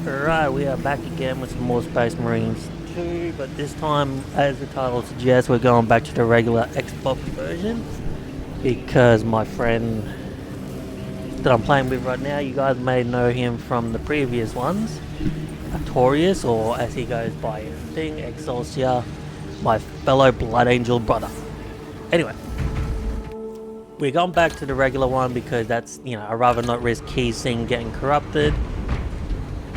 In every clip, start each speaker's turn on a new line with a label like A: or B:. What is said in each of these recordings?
A: Alright, we are back again with some more Space Marines 2, but this time, as the title suggests, we're going back to the regular Xbox version, because my friend that I'm playing with right now, you guys may know him from the previous ones, Artorias, or as he goes by his thing, Excelsior, my fellow Blood Angel brother. Anyway, we're going back to the regular one because that's, I'd rather not risk Keysing getting corrupted.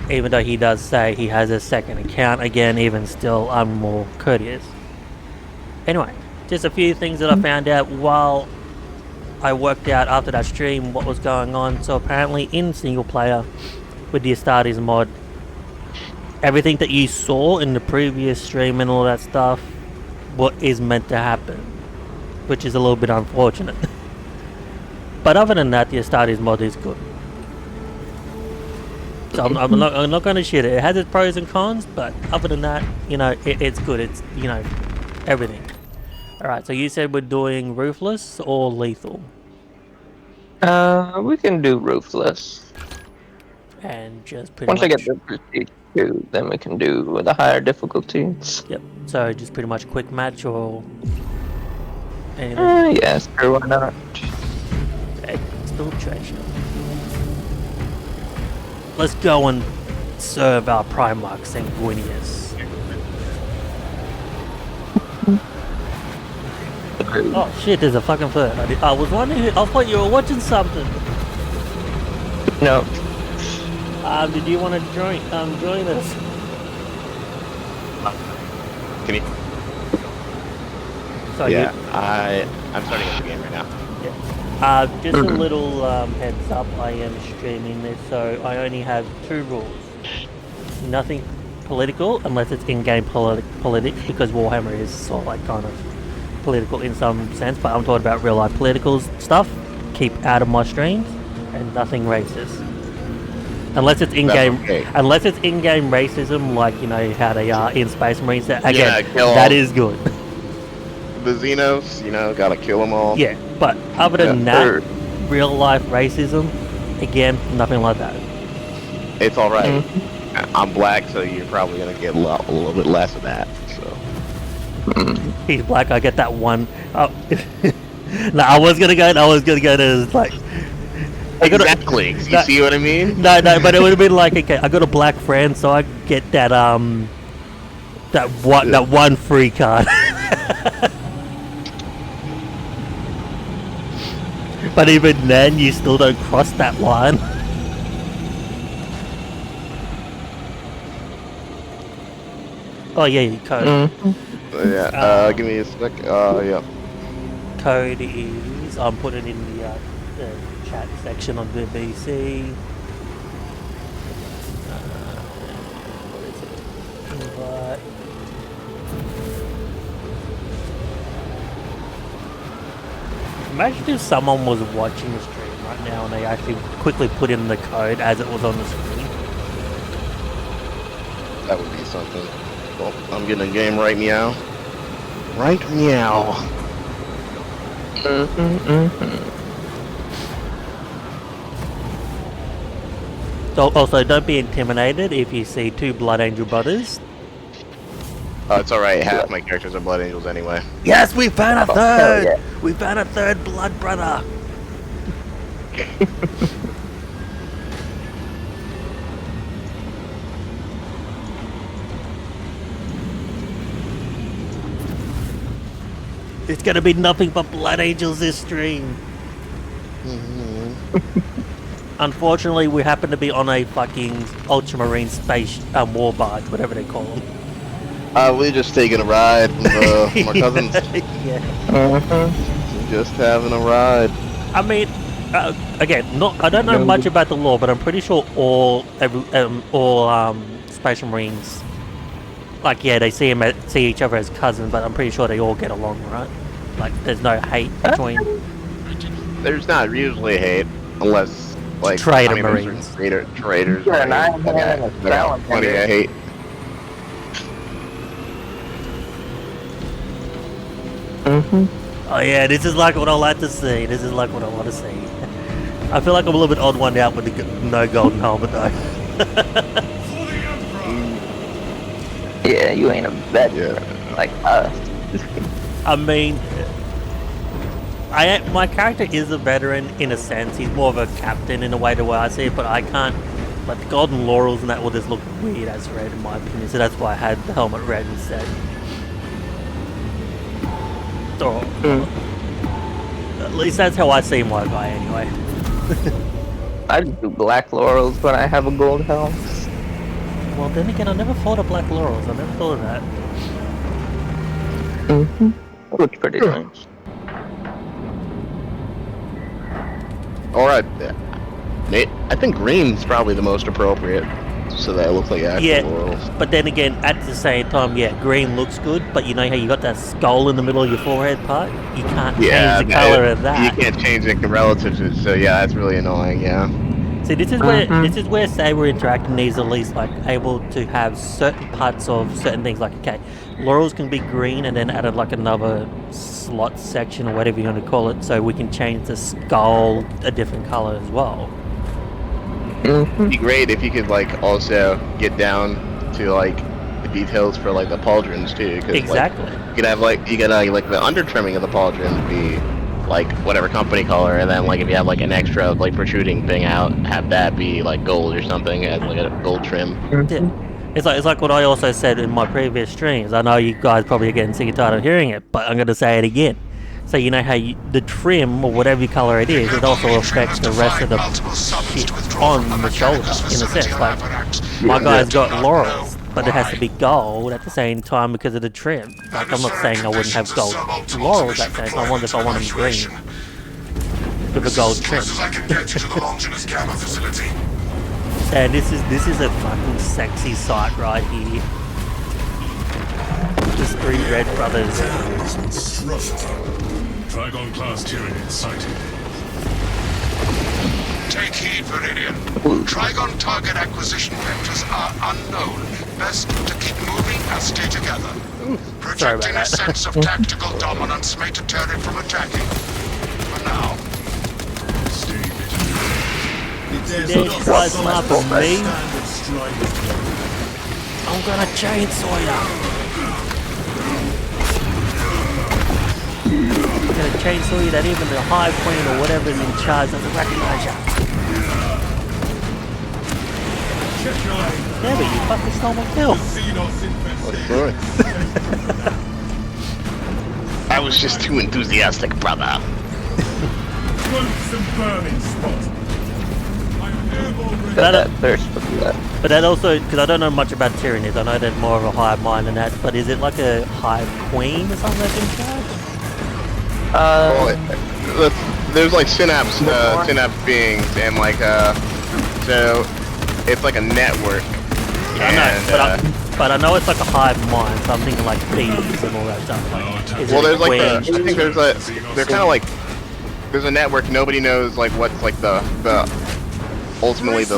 A: Even though he does say he has a second account, again, even still, I'm more courteous. Anyway, just a few things that I found out while I worked out after that stream what was going on. So apparently in single player with the Astartes mod, everything that you saw in the previous stream and all that stuff, what is meant to happen, which is a little bit unfortunate. But other than that, the Astartes mod is good. So I'm not going to shit it. It has its pros and cons, but other than that, it's good. It's, everything. Alright, so you said we're doing Ruthless or Lethal?
B: We can do Ruthless.
A: And just pretty
B: Once
A: much...
B: I get the Prestige 2, then we can do the higher difficulty.
A: Yep, so just pretty much quick match or... anything?
B: Yes, sure, why not?
A: Exfiltration. Let's go and serve our Primarch Sanguinius. Oh shit, there's a fucking third. I was wondering, I thought you were watching something.
B: No.
A: Did you want to join us?
C: Can you?
A: Sorry,
C: Yeah, I'm starting up the game right now.
A: just a little heads up, I am streaming this, so I only have 2 rules. Nothing political, unless it's in-game politics, because Warhammer is sort of like kind of political in some sense, but I'm talking about real-life political stuff. Keep out of my streams, and nothing racist. Unless it's in-game, unless it's in-game racism, like how they are in Space Marines. Again, that is good.
C: The Xenos, gotta kill them all.
A: Yeah, but other than that, real life racism, again, nothing like that.
C: It's alright. I'm black, so you're probably gonna get a little bit less of that. So
A: He's black, I get that one. Oh. No, I was gonna go to like...
C: Exactly, you see what I mean?
A: No, but it would have been like, okay, I got a black friend, so I get that, that one free card. But even then, you still don't cross that line. Oh yeah, code.
C: Yeah, give me a sec. Yeah.
A: Code is... I'm putting in the chat section on the BC. What is it? Invite. Imagine if someone was watching the stream right now and they actually quickly put in the code as it was on the screen.
C: That would be something. Well, I'm getting a game right meow. Right meow.
A: So also, don't be intimidated if you see 2 Blood Angel brothers.
C: It's alright, half my characters are Blood Angels anyway.
A: Yes, we found a third!
B: Yeah.
A: We found a 3rd Blood brother! It's gonna be nothing but Blood Angels this stream. Unfortunately, we happen to be on a fucking Ultramarine space war barge, whatever they call them.
C: We're just taking a ride from my cousins.
A: Yeah.
C: Just having a ride.
A: I mean, again, I don't know much about the lore, but I'm pretty sure all Space Marines, like, yeah, they see each other as cousins, but I'm pretty sure they all get along, right? Like, there's no hate between.
C: There's not usually hate, unless like
A: Traitor Marines.
C: Traitors.
B: Yeah, and I have
C: plenty of hate.
A: Oh yeah, this is like what I like to see. This is like what I want to see. I feel like I'm a little bit odd one out with the no golden helmet though.
B: Yeah, you ain't a veteran like us.
A: I mean, my character is a veteran in a sense. He's more of a captain in a way, the way I see it. But I can't. Like the golden laurels and that will just look weird as red in my opinion. So that's why I had the helmet red instead. Or, at least that's how I see my guy anyway.
B: I just do black laurels when I have a gold helm.
A: Well, then again, I never thought of black laurels. I never thought of that.
B: Looks pretty nice.
C: Alright. Nate, I think green's probably the most appropriate. So that it looks like actual laurels.
A: But then again, at the same time, yeah, green looks good. But you know how you got that skull in the middle of your forehead part? You can't change the color of that.
C: You can't change it relative to it, so yeah, that's really annoying, yeah.
A: See, this is where Saber Interactive needs at least like able to have certain parts of certain things. Like, okay, laurels can be green, and then added like another slot section or whatever you want to call it, so we can change the skull a different color as well.
C: It'd be great if you could like also get down to like the details for like the pauldrons too. Cause,
A: Exactly.
C: Like, you could have like the under trimming of the pauldrons be like whatever company color, and then like if you have like an extra like protruding thing out, have that be like gold or something as like a gold trim.
A: Yeah. It's like what I also said in my previous streams. I know you guys probably are getting sick and tired of hearing it, but I'm going to say it again. So you know how the trim, or whatever color it is, it also affects the rest of the shit on the shoulder, in a sense. Like, my guy's got laurels, but it has to be gold at the same time because of the trim. Like, I'm not saying I wouldn't have gold laurels at the same time. I wonder if I want them green with a gold trim. And this is a fucking sexy sight right here. Just 3 red brothers.
D: Trigon class Tyranid sighted.
E: Take heed, Viridian. Trigon target acquisition vectors are unknown. Best to keep moving and stay together. Projecting a sense of tactical dominance may deter it from attacking. For now.
D: Stay vigilant.
A: They try sniping me. I'm gonna chainsaw ya. I'm gonna chainsaw you that even the High Queen or whatever's in charge doesn't recognize ya. Yeah, but you fucking stole my kill.
C: I was just too enthusiastic, brother.
B: Got that thirst for that.
A: But that also, because I don't know much about Tyranids, I know there's more of a hive mind than that, but is it like a Hive Queen or something that's in charge?
C: There's like synapse beings, and like so it's like a network.
A: Yeah, I know, but I know it's like a hive mind, so I'm thinking like bees and all that stuff. Like, is
C: Well,
A: it
C: there's like
A: queen?
C: I think they're kind of like there's a network. Nobody knows like what's like the ultimately the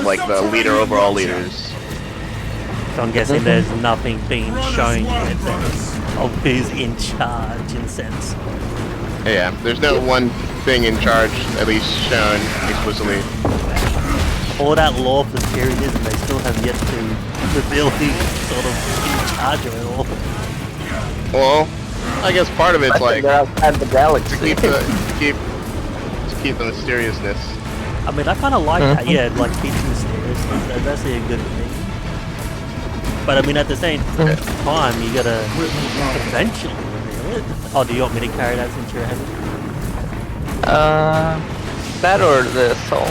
C: leader over all leaders.
A: So I'm guessing there's nothing being shown yet of who's in charge in a sense.
C: Yeah, there's no one thing in charge at least shown explicitly.
A: All that lore for Tyranid, and they still have yet to reveal who's sort of in charge of it all.
C: Well, I guess part of it's like
B: they're outside the galaxy.
C: to keep the mysteriousness.
A: I mean, I kind of like that, yeah, like keeping mysterious. That's actually a good thing. But I mean, at the same time, you gotta eventually reveal it. Oh, do you want me to carry that since you're heavy?
B: That or the soul.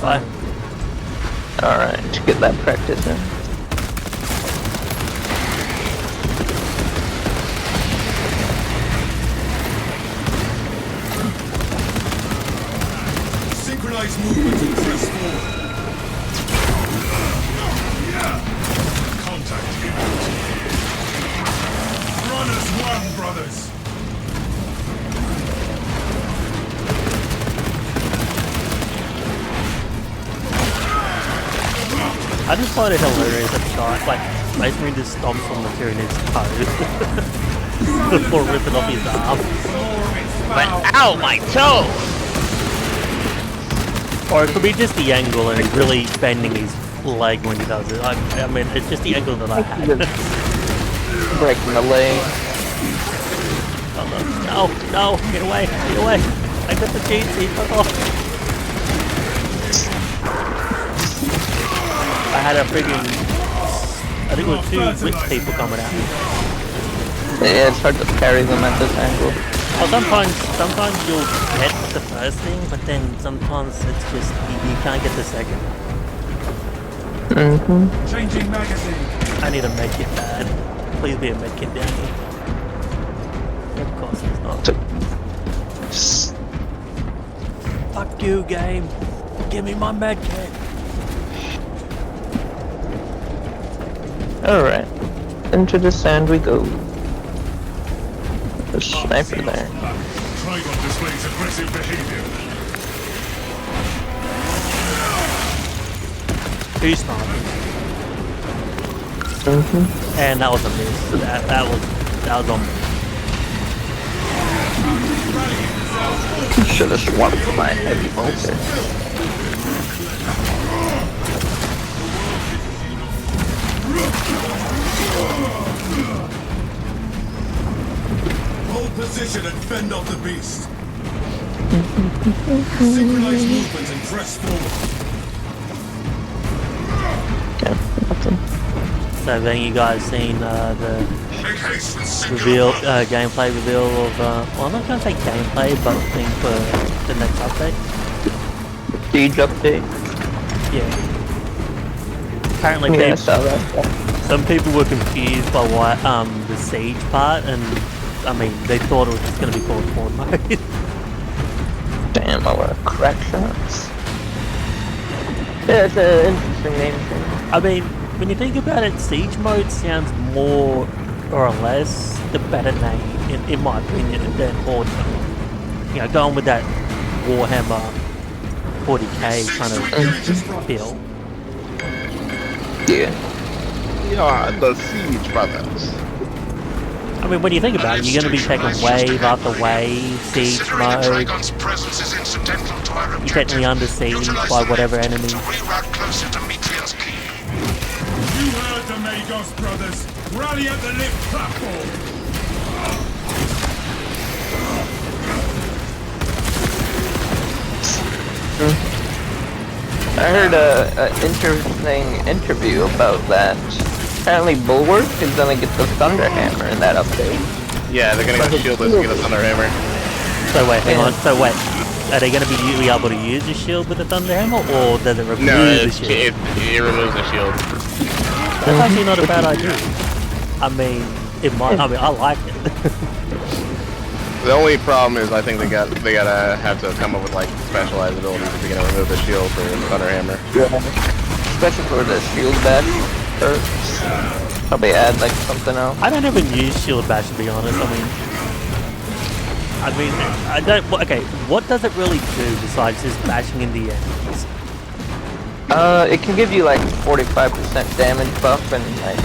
A: Bye.
B: Alright, to get that practice in.
D: Synchronized movement and press forward. Contact imminent. Run as one, brothers.
A: I just find it hilarious that Shark, like, basically just stomps on the Tyranid's toe. before ripping off his arm.
C: But ow, my toe!
A: Or it could be just the angle and he's really bending his leg when he does it. I mean, it's just the angle that I had.
B: Breaking the leg.
A: No, no, get away, get away. I got the cheese, fuck off. I had a freaking, I think it was 2 whip people coming at me.
B: Yeah, it's hard to parry them at this angle.
A: Well, sometimes you'll get the first thing, but then sometimes it's just, you can't get the second.
D: Changing magazine.
A: I need a medkit bad. Please be a medkit down here. Of course it's not. Fuck you, game. Give me my medkit.
B: Alright. Into the sand we go. There's a sniper there.
D: Trigon displays aggressive behavior.
A: Who's sniping? And that was a miss. That was on me.
B: Should have swapped for my heavy bolter.
D: Hold position and fend off the beast. Synchronize movement and press forward.
B: Okay, nothing.
A: So then you guys seen the
E: Make haste with singular
A: reveal,
E: mark.
A: gameplay reveal of, well, I'm not gonna say gameplay, but thing for the next update.
B: Siege update.
A: Yeah. Apparently,
B: Yeah, I
A: people,
B: saw that.
A: some people were confused by why the siege part, and I mean they thought it was just gonna be called Horde mode.
B: Damn, I want crack shots. Yeah, it's an interesting name change.
A: I mean, when you think about it, siege mode sounds more or less the better name, in my opinion, than Horde mode. You know, going with that Warhammer 40k kind of feel.
B: Yeah.
C: Yeah, the Siege Brothers.
A: I mean, when you think about it, you're going to be taking wave after wave, siege
E: Considering the
A: mode.
E: Trigon's presence is incidental to our
A: You're
E: objective,
A: technically under siege
E: utilize
A: by
E: the
A: whatever
E: lift
A: enemy.
E: to reroute closer to Metrian's keep.
D: You heard the Magos brothers. Rally at the lift platform.
B: I heard a interesting interview about that. Apparently Bulwark is gonna get the Thunderhammer in that update.
C: Yeah, they're gonna get the shieldless and get a Thunderhammer.
A: So wait, hang
B: Yeah.
A: on. So wait, are they going to be able to use the shield with the Thunderhammer, or does it remove
C: No,
A: the
C: it,
A: shield?
C: it removes the shield.
A: That's actually not a bad idea. I mean, it might. I mean, I like it.
C: The only problem is I think they gotta have to come up with like specialized abilities if they're gonna remove the shield for Thunderhammer.
B: Especially for the shield bash perks. Probably add like something else.
A: I don't even use shield bash to be honest. I mean, I don't. Okay, what does it really do besides just bashing in the enemies?
B: It can give you like 45% damage buff and like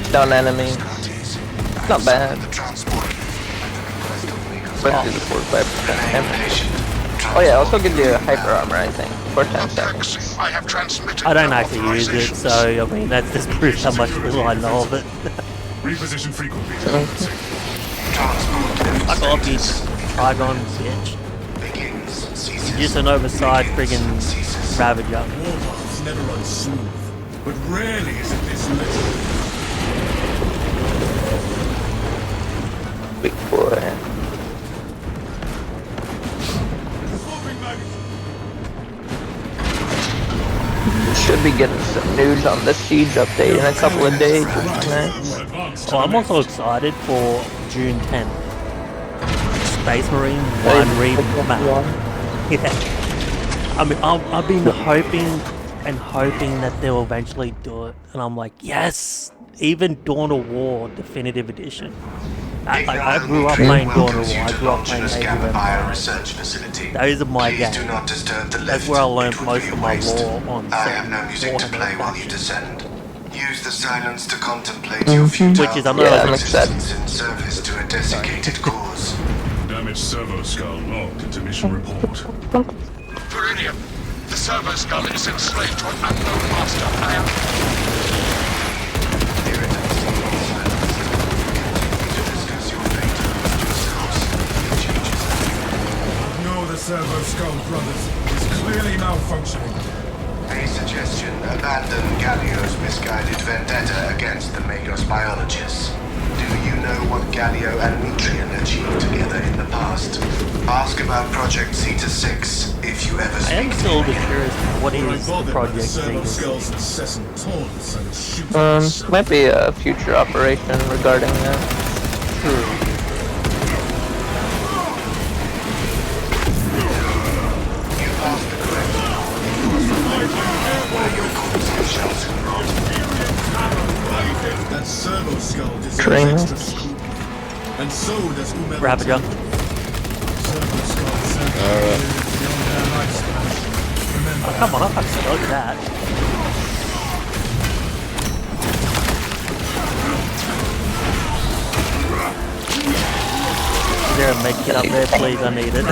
B: stun enemies. It's not bad. Especially the 45% damage. Oh yeah, also gives you a hyper armor, I think. 4 times damage.
E: I have transmitted
A: I don't actually use it, so I mean that's just proves how much little I know of it.
D: Reposition frequently.
A: Fuck off, you Trigon bitch. Just an oversized friggin' Ravager.
D: Warpaths never run smooth, but rarely is it this little.
B: Big boy.
D: Swapping magazine.
B: Should be getting some news on the siege update in a couple of days. Which is nice.
D: Advanced
A: Oh, I'm also excited for June 10th. Space Marine 1 remap. Yeah. I mean, I've been hoping and hoping that they'll eventually do it, and I'm like, yes! Even Dawn of War Definitive Edition. I grew up playing Dawn of War. I grew up playing Age of Empires.
F: Research facility.
A: Those are my
F: Please
A: games.
F: do not disturb the lift.
A: That's where I learned
F: It will
A: most
F: be
A: of
F: a
A: my
F: waste.
A: lore on
F: I have no music to
A: Warhammer
F: play while you
A: Factions.
F: descend. Use the silence to contemplate your futile
A: Which is another-
B: Yeah, makes sense.
F: existence in service to a desiccated cause.
D: Damaged servo skull logged into mission report.
E: Viridian, the servo skull is enslaved to an unknown master. I am...
F: Irritant signal silence. Continue to discuss your fate amongst yourselves. Changes that.
D: No, the servo skull, brothers, is clearly malfunctioning.
F: A suggestion, abandon Gallio's misguided vendetta against the Magos biologists. Do you know what Gallio and Metrian achieved together in the past? Ask about Project Zeta 6 if you ever
A: I
F: speak
A: am
F: to
A: still
F: him.
A: curious what
D: Were I
A: is the
D: bothered by the
A: project
D: servo
A: Zeta?
D: skull's incessant taunts and shooting?
B: Might be a future operation regarding that.
F: You passed the correct where your corpse is sheltered from.
D: That servo skull deserves
B: Trainer.
D: extra scrutiny. And so does whomever
A: Rapid jump.
D: servo skull sent beyond their lifespan. Remember,
A: Come on, I fucking look at that. Is there a med kit up there, please? I need it.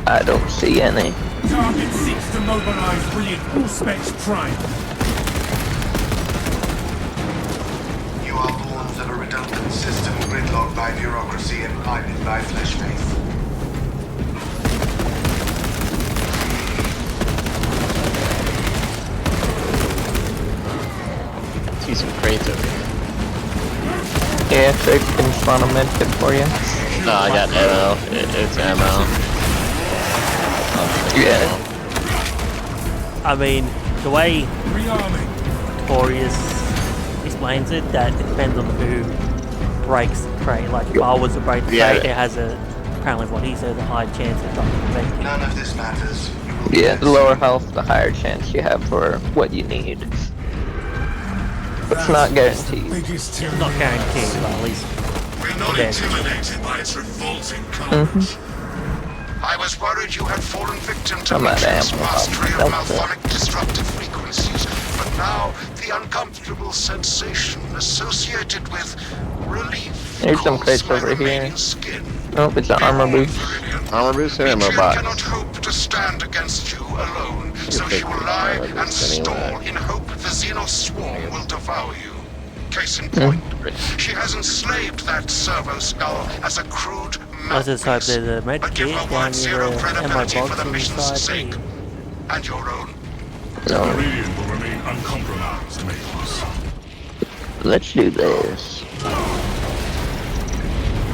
B: I don't see any.
D: target seeks to mobilize brilliant Auspex Prime.
F: You are pawns of a redundant system gridlocked by bureaucracy and blinded by flesh faith.
C: See some crates over here.
B: Yeah, so I can spawn a medkit for you.
C: No, I got ammo. It's ammo.
B: Yeah.
A: I mean, the way
D: Rearming.
A: Torius explains it, that it depends on who breaks the crate. Like, if I was to break the
C: Yeah.
A: crate, it has a, apparently what he says, a high chance of not making it.
F: None of this matters. You will be
B: Yeah, the lower health, the higher chance you have for what you need. But it's not guaranteed.
D: Biggest
A: It's
D: tyranny.
A: not guaranteed, but at least
E: We're not
A: Okay.
E: intimidated by its revolting courage. I was worried you had fallen victim to
B: I'm not
E: Metrian's
B: ammo.
E: mastery of
B: That's
E: malphonic disruptive frequencies, but now the uncomfortable sensation associated with relief
B: There's some
E: cools
B: crates
E: my
B: over here.
E: remaining skin.
B: Oh, it's an armor boost.
C: Armor boost and ammo
E: Metrian
C: box.
E: cannot hope to stand against you alone, so
C: take
E: she will
C: the
E: lie
C: armor
E: and
C: boost
E: stall
C: anyway.
E: in hope the Xenos swarm will devour you. Case in point, she has enslaved that servo skull as a crude
A: I just hope
E: mouthpiece.
A: there's a med
E: But give
A: kit
E: her
A: down
E: word zero
A: near the ammo
E: credibility for
A: box
E: the
A: on the
E: mission's
A: side
E: sake.
A: here.
E: And your own.
B: No,
D: Viridian will remain uncompromised, Magus.
B: let's do this.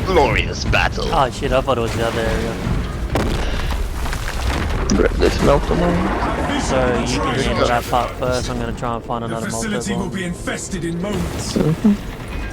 C: Glorious battle.
A: Oh shit, I thought it was the other area.
B: Grab this melter one.
A: So you can handle that part first, I'm gonna try and find
D: The
A: another
D: facility will
A: multi
D: be infested in moments.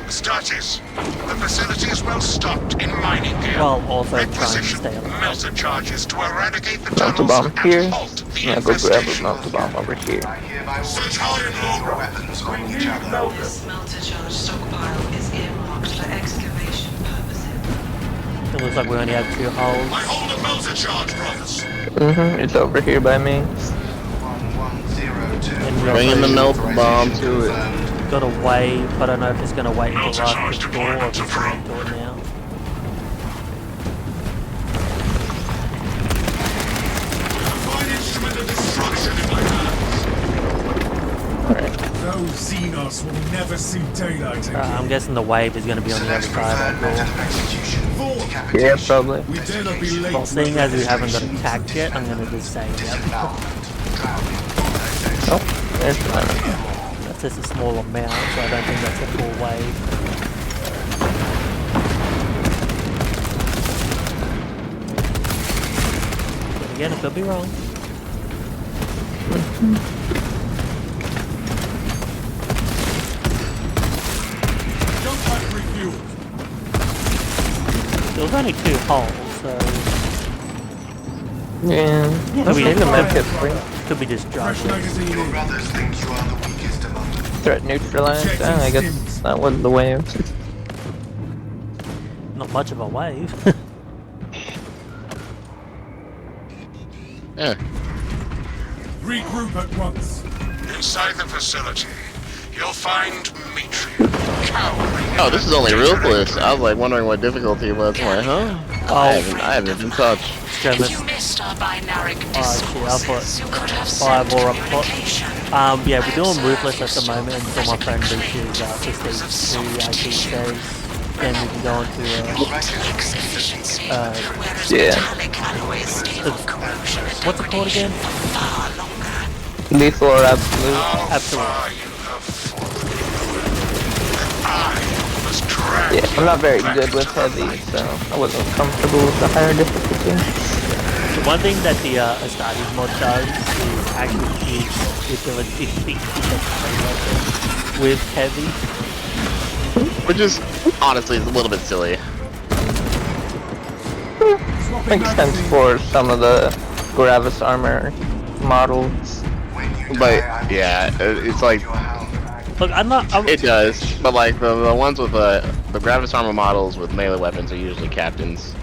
E: Status. The facility is well stocked in mining gear.
A: While also trying to
E: Requisition
A: stay alive.
E: melter charges to eradicate the
B: Melter
E: tunnels
B: bomb
E: and
B: here.
E: halt the
B: Yeah, go grab a
E: infestation.
B: melter bomb over here.
F: I hereby
E: Search high and low.
F: order weapons on each other.
G: This smelter charge stockpile is earmarked for excavation purposes.
A: It looks like we only have 2 holes.
E: I hold a melter charge, brothers.
B: It's over here by me.
F: 1102.
A: And we
C: Bringing the
A: also
C: melt bomb to it.
A: got a wave, but I don't know if it's gonna wait until
E: Melter
A: after
E: charge
A: the door or
E: deployment
A: if it's gonna
E: approved.
A: do it now.
E: Fine instrument of destruction in my hands.
D: Those Xenos will never see daylight again.
A: I'm guessing the wave is gonna be on the other
F: Select
A: side
F: preferred
A: of
F: method
A: that
F: of execution.
D: Four.
B: Yeah,
F: Decapitation.
B: probably.
D: We dare not be late.
A: door. Well, seeing as we haven't got attacked yet, I'm gonna just say, yep.
F: Disembowelment. Drowning.
B: Oh, there's the enemy.
A: That's just a small amount, so I don't think that's a full wave. But again, I could be wrong.
D: Jump back refueled.
A: There was only 2 holes, so
B: Yeah.
A: Could be
B: Okay, the medkit for you.
A: could be just
D: Fresh
A: juggling.
D: magazine
F: Your
D: in.
F: brothers think you are the weakest among them.
B: Threat neutralized. Ah, I guess that was the wave.
A: Not much of a wave.
C: Yeah.
D: Regroup at once.
E: Inside the facility, you'll find Metria cowering.
C: Oh, this is only ruthless. I was like wondering what difficulty it was. I'm like, huh? I haven't been touched.
G: If you missed our binaric
A: Oh shit, I
G: discourses, you could have
A: thought
G: sent
A: 5 or up.
G: communication.
A: Yeah, we're doing ruthless at the moment until my friend reaches 52 IT days. Then we can go into
G: Intellect's efficiency, whereas
B: yeah.
G: metallic alloys stay on corrosion and
A: what's it called again?
G: for far longer.
B: Lethal or absolute?
A: Absolutely.
B: Yeah, I'm not very good with heavy, so I wasn't comfortable with the higher difficulty.
A: The one thing that the Astartes mod does is actually gives the ability to think with heavy.
C: Which is honestly is a little bit silly.
B: Makes sense for some of the Gravis armor models.
C: But yeah, it's like
A: Look,
C: it does. But like the ones with the Gravis armor models with melee weapons are usually captains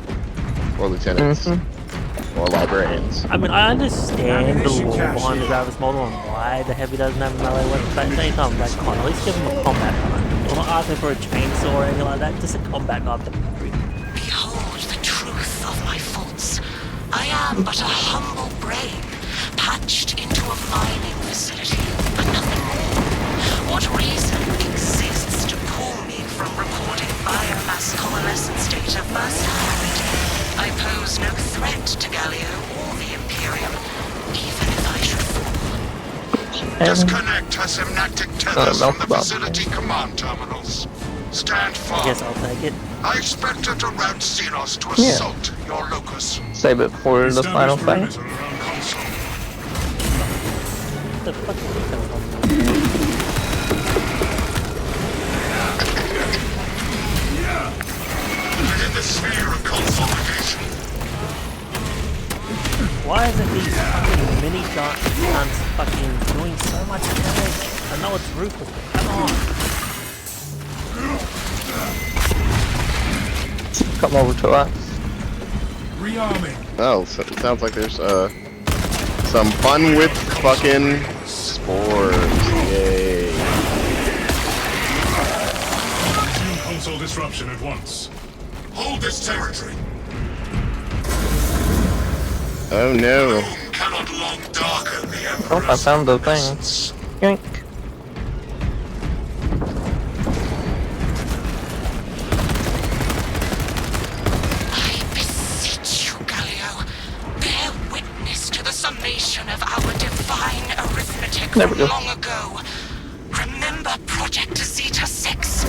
C: or lieutenants or librarians.
A: I mean, I understand the lore behind the Gravis model and why the heavy doesn't have a melee weapon, but at the same time, like, come on, at least give him a combat gun. I'm not asking for a chainsaw or anything like that, just a combat gun.
G: Behold the truth of my faults. I am but a humble brain, patched into a mining facility, but nothing more. What reason exists to pull me from recording biomass coalescence data firsthand? I pose no threat to Galio or the Imperium, even if I should fall.
E: Disconnect her synaptic tethers
B: no
E: from the
B: problem.
E: facility command terminals. Stand
A: I
E: firm.
A: guess I'll take it.
E: I expect her to route Xenos to assault your locus.
B: Save it for the final fight.
D: Establish perimeter around console.
A: What the fuck is this coming from?
E: Within the sphere of consolidation.
A: Why isn't these fucking mini dark guns fucking doing so much damage? I know it's ruthless, but come on.
B: Come over to us.
D: Rearming.
C: Oh, so it sounds like there's some fun with fucking spores. Yay.
D: Resume console disruption at once.
E: Hold this territory.
C: Oh no.
E: Rome cannot long darken the
B: Oh, I
E: Emperor's
B: found the thing.
E: presence.
B: Yoink.
G: I beseech you, Galio, bear witness to the summation of our divine arithmetic
B: There we
G: from
B: go.
G: long ago. Remember Project Zeta 6?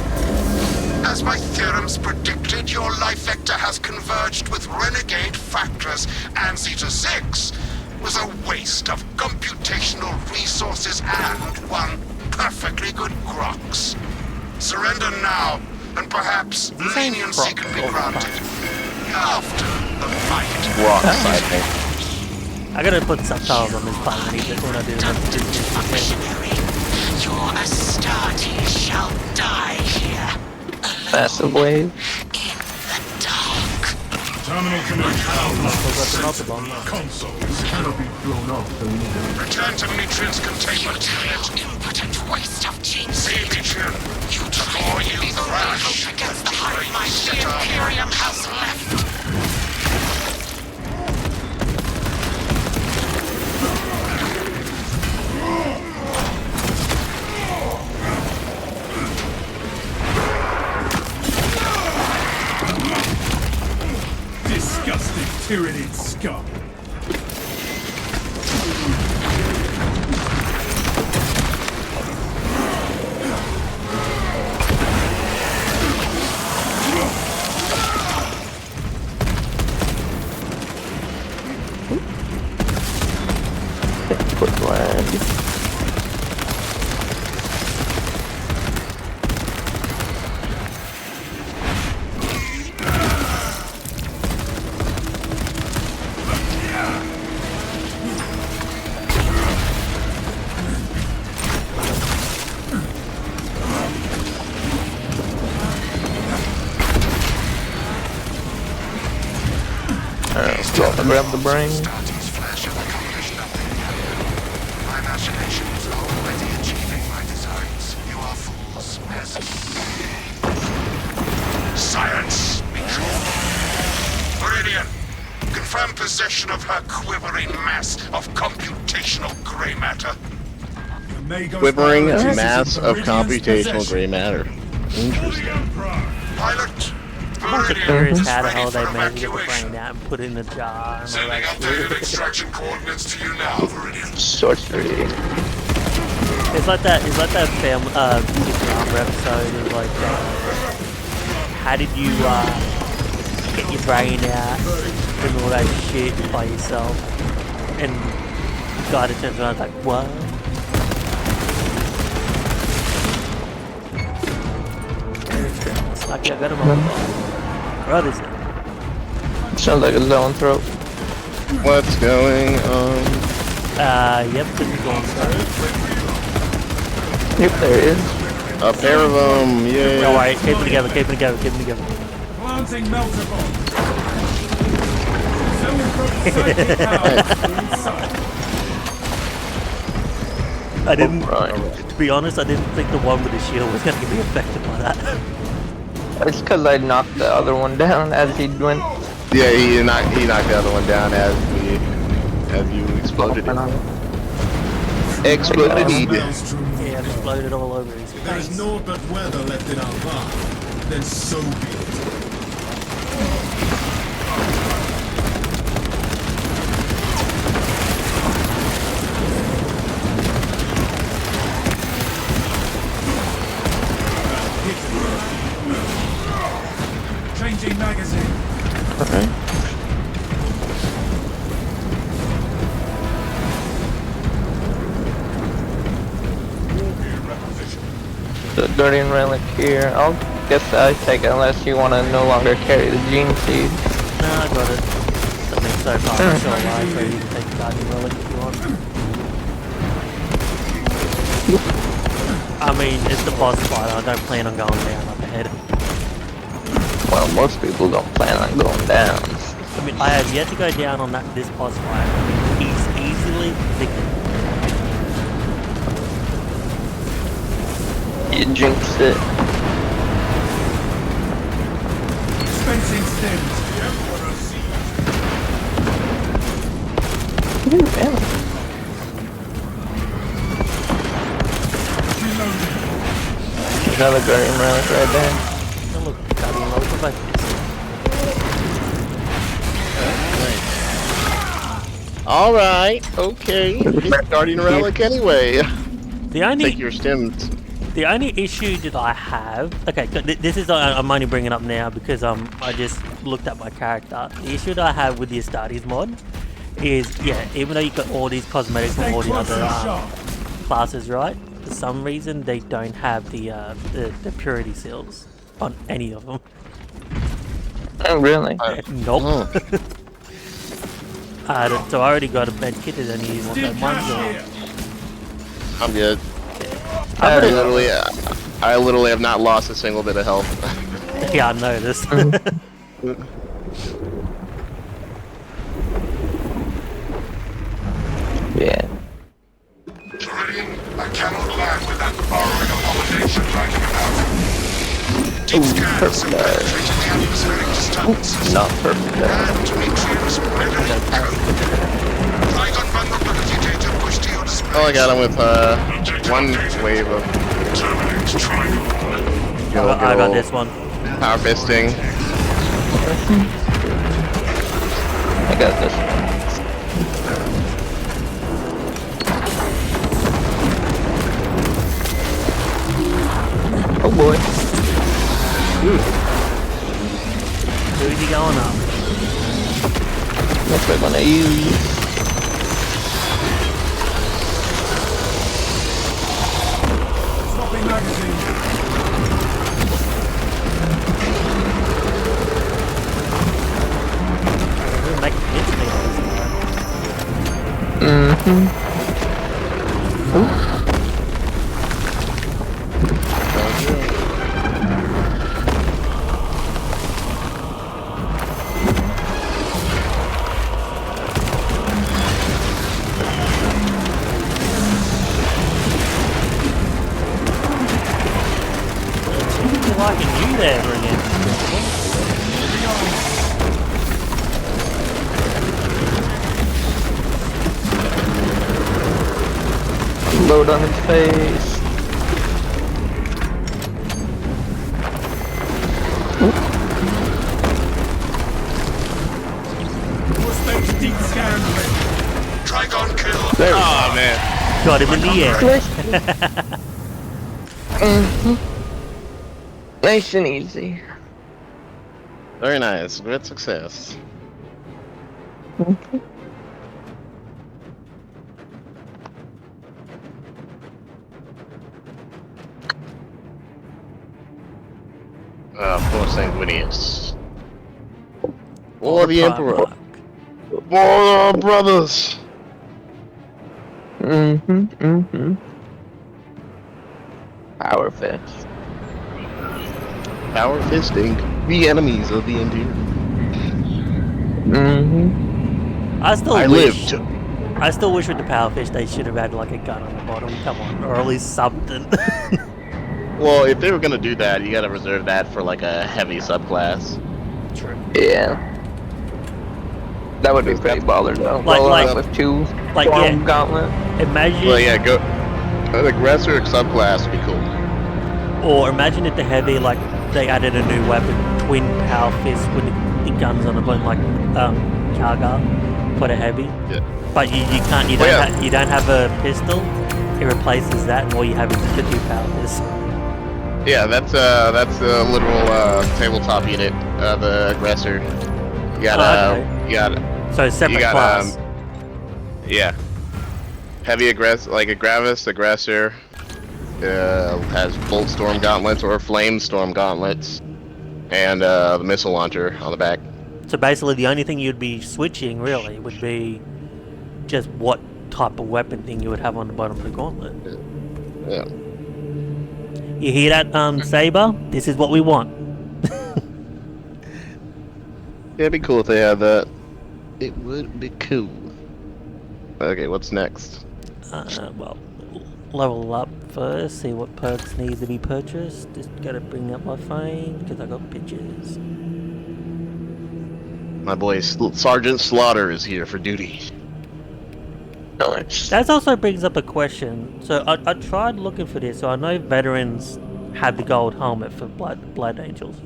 E: As my theorems predicted, your life vector has converged with renegade factors, and Zeta 6 was a waste of computational resources and one perfectly good Grox. Surrender now, and perhaps leniency can be granted after the fight.
C: Rocks, I think.
A: I gotta put subtitles on this part when I do this.
G: Functionary, your Astartes shall die here.
B: Massive wave.
G: In the dark.
D: Terminal connect.
E: Console cannot be blown off. Return to Metrian's containment unit.
G: Impotent waste of genes.
E: See Metrian.
G: You try to be the only hope against the hive mind the Imperium has left.
D: Disgusting Tyranid scum.
B: Quick land. Alright, let's go up and grab the brain.
E: Astartes' flesh have accomplished nothing. My imagination was already science, Mitchell. Meridian, confirm possession of her quivering mass of computational gray matter.
D: The Magos
C: Quivering
D: biologist is
C: mass
D: in
C: of
D: Meridian's
C: computational
D: possession.
C: gray matter.
D: For
C: Interesting.
D: the Emperor.
E: Pilot,
A: I'm
E: Meridian
A: curious
E: is
A: how the
E: ready
A: hell
E: for
A: they managed to get the
E: evacuation.
A: brain out and put it in a jar and all
E: Sending
A: that
E: updated
A: shit.
E: extraction coordinates to you now, Meridian.
B: Sorcery.
A: It's like that film, Futurama episode of like, how did you get your brain out and all that shit by yourself? And the guy that turns around is like, what? Okay, I got him on. What is it?
B: Sounds like a zone throat.
C: What's going on?
A: Yep, this is going through.
B: Yep, there it is.
C: A pair of them, yay.
A: No worry, keep it together, keep it together, keep it together.
D: Planting melter bomb. Zone from psychic power inside.
A: I didn't,
B: Right.
A: to be honest, I didn't think the one with the shield was going to be affected by that.
B: It's because I knocked the other one down as he went.
C: Yeah, he knocked the other one down as you exploded it. Exploded it.
D: Maelstrom
A: Yeah, it exploded all over his
D: If there's
A: face.
D: naught but weather left in our path, then so be it. Changing magazine.
C: Okay.
B: The Guardian Relic here. I'll guess I take it unless you want to no longer carry the Gene Seed.
A: No, I got it. I mean, so far I'm still alive, so you can take the Guardian Relic if you want. I mean, it's the boss fight, I don't plan on going down up ahead.
B: Well, most people don't plan on going down.
A: I mean, I have yet to go down on this boss fight. I mean, he's easily the
B: You jinxed it.
D: Dispensing stems. The Emperor sees.
B: Ooh, damn.
D: Reloading.
B: Another Guardian Relic right there.
A: oh, look, Guardian Relic of Focus.
C: Alright, okay. Guardian Relic anyway.
A: The only
C: Take your stims.
A: The only issue that I have, okay, this is I'm only bringing up now because I just looked at my character. The issue that I have with the Astartes mod is, yeah, even though you got all these cosmetics from all the other classes, right? For some reason they don't have the purity seals on any of them.
B: Oh, really?
A: Nope. So I already got a med kit and then you want that one.
D: Here.
C: I'm good.
A: I'm gonna-
C: I literally have not lost a single bit of health.
A: Yeah, I noticed.
B: Yeah.
E: Meridian, I cannot land with that burrowing abomination dragging about. Deep scans have penetrated the atmospheric disturbances.
B: Not perfect.
E: And Demetrius Meridian code. Trigon vulnerability data pushed to your display.
C: Oh, I got him with one wave of
E: Terminate Trigon.
A: I got this one.
C: power fisting.
B: I got this one. Oh boy.
A: Who's he going up?
B: Guess we're gonna use.
D: Swapping magazine.
A: Who's making hits me on this guy?
B: Mm-hmm.
A: Liking you there again.
B: Load on his face.
E: Trigon kill.
B: There we
C: Oh man.
A: Got him in the air.
B: Nice and easy.
C: Very nice. Great success. Poor Sanguinius. Or the Emperor. For our brothers.
B: Power fist.
C: Power fisting the enemies of the Endear.
A: I still
C: I
A: wish.
C: lived.
A: I still wish with the power fish they should have had like a gun on the bottom. Come on, or at least something.
C: Well, if they were gonna do that, you gotta reserve that for like a heavy subclass.
A: True.
B: Yeah. That would be pretty baller though.
A: Like-
B: Roll
A: like-
B: out with two
A: like,
B: storm
A: yeah.
B: gauntlet.
A: Imagine,
C: Well, yeah, go. An aggressor subclass would be cool.
A: or imagine if the heavy like they added a new weapon, twin power fist with the guns on the bottom, like Karga for the heavy.
C: Yeah.
A: But you can't. You
C: Oh,
A: don't.
C: yeah.
A: You don't have a pistol. It replaces that, and all you have is the two power fists.
C: Yeah, that's the literal tabletop unit. The aggressor. You got
A: Okay.
C: you got
A: So separate
C: you got
A: class.
C: yeah. Heavy aggressor, like a Gravis aggressor, has bolt storm gauntlets or flame storm gauntlets, and the missile launcher on the back.
A: So basically, the only thing you'd be switching really would be just what type of weapon thing you would have on the bottom of the gauntlet.
C: Yeah.
A: You hear that, Saber? This is what we want.
C: Yeah, it'd be cool if they had that. It would be cool. Okay, what's next?
A: Well, level up first, see what perks need to be purchased. Just gotta bring up my phone, because I got pictures.
C: My boy Sergeant Slaughter is here for duty.
B: Nice.
A: That also brings up a question. So I tried looking for this, so I know veterans have the gold helmet for Blood Angels.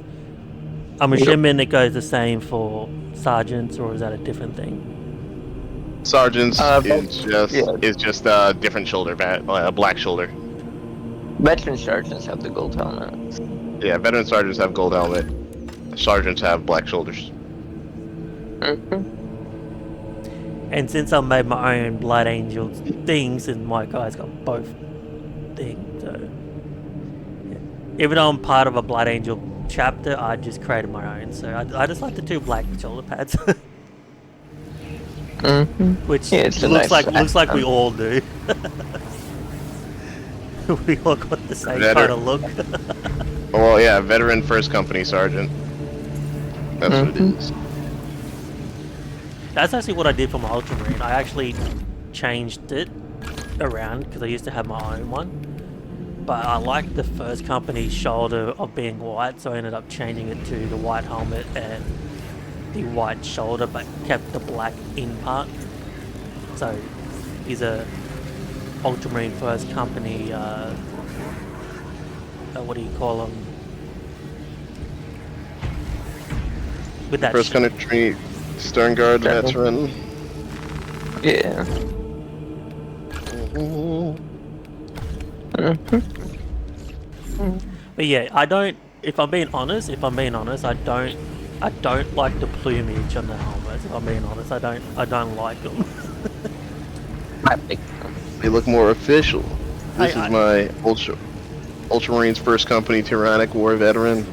A: I'm assuming it goes the same for sergeants, or is that a different thing?
C: Sergeant's
B: yeah.
C: is just a different shoulder, a black shoulder.
B: Veteran sergeants have the gold helmet.
C: Yeah, veteran sergeants have gold helmet. Sergeants have black shoulders.
A: And since I made my own Blood Angels things, and my guy's got both things, so yeah. Even though I'm part of a Blood Angel chapter, I just created my own. So I just like the two black shoulder pads, which
B: Yeah, it's a
A: looks
B: nice
A: looks like we all do. We all got the same
C: Veteran.
A: kind of look.
C: Well, yeah, veteran first company sergeant. That's what it is.
A: That's actually what I did for my Ultramarine. I actually changed it around because I used to have my own one. But I liked the first company's shoulder of being white, so I ended up changing it to the white helmet and the white shoulder, but kept the black in part. So he's a Ultramarine first company, what do you call them? With that
C: First country Stern Guard veteran.
B: Yeah.
A: But yeah, I don't. If I'm being honest, I don't like the plumage on the helmets. If I'm being honest, I don't like them.
B: I think
C: They look more official. This
A: I-
C: is my Ultramarines first company Tyrannic War veteran.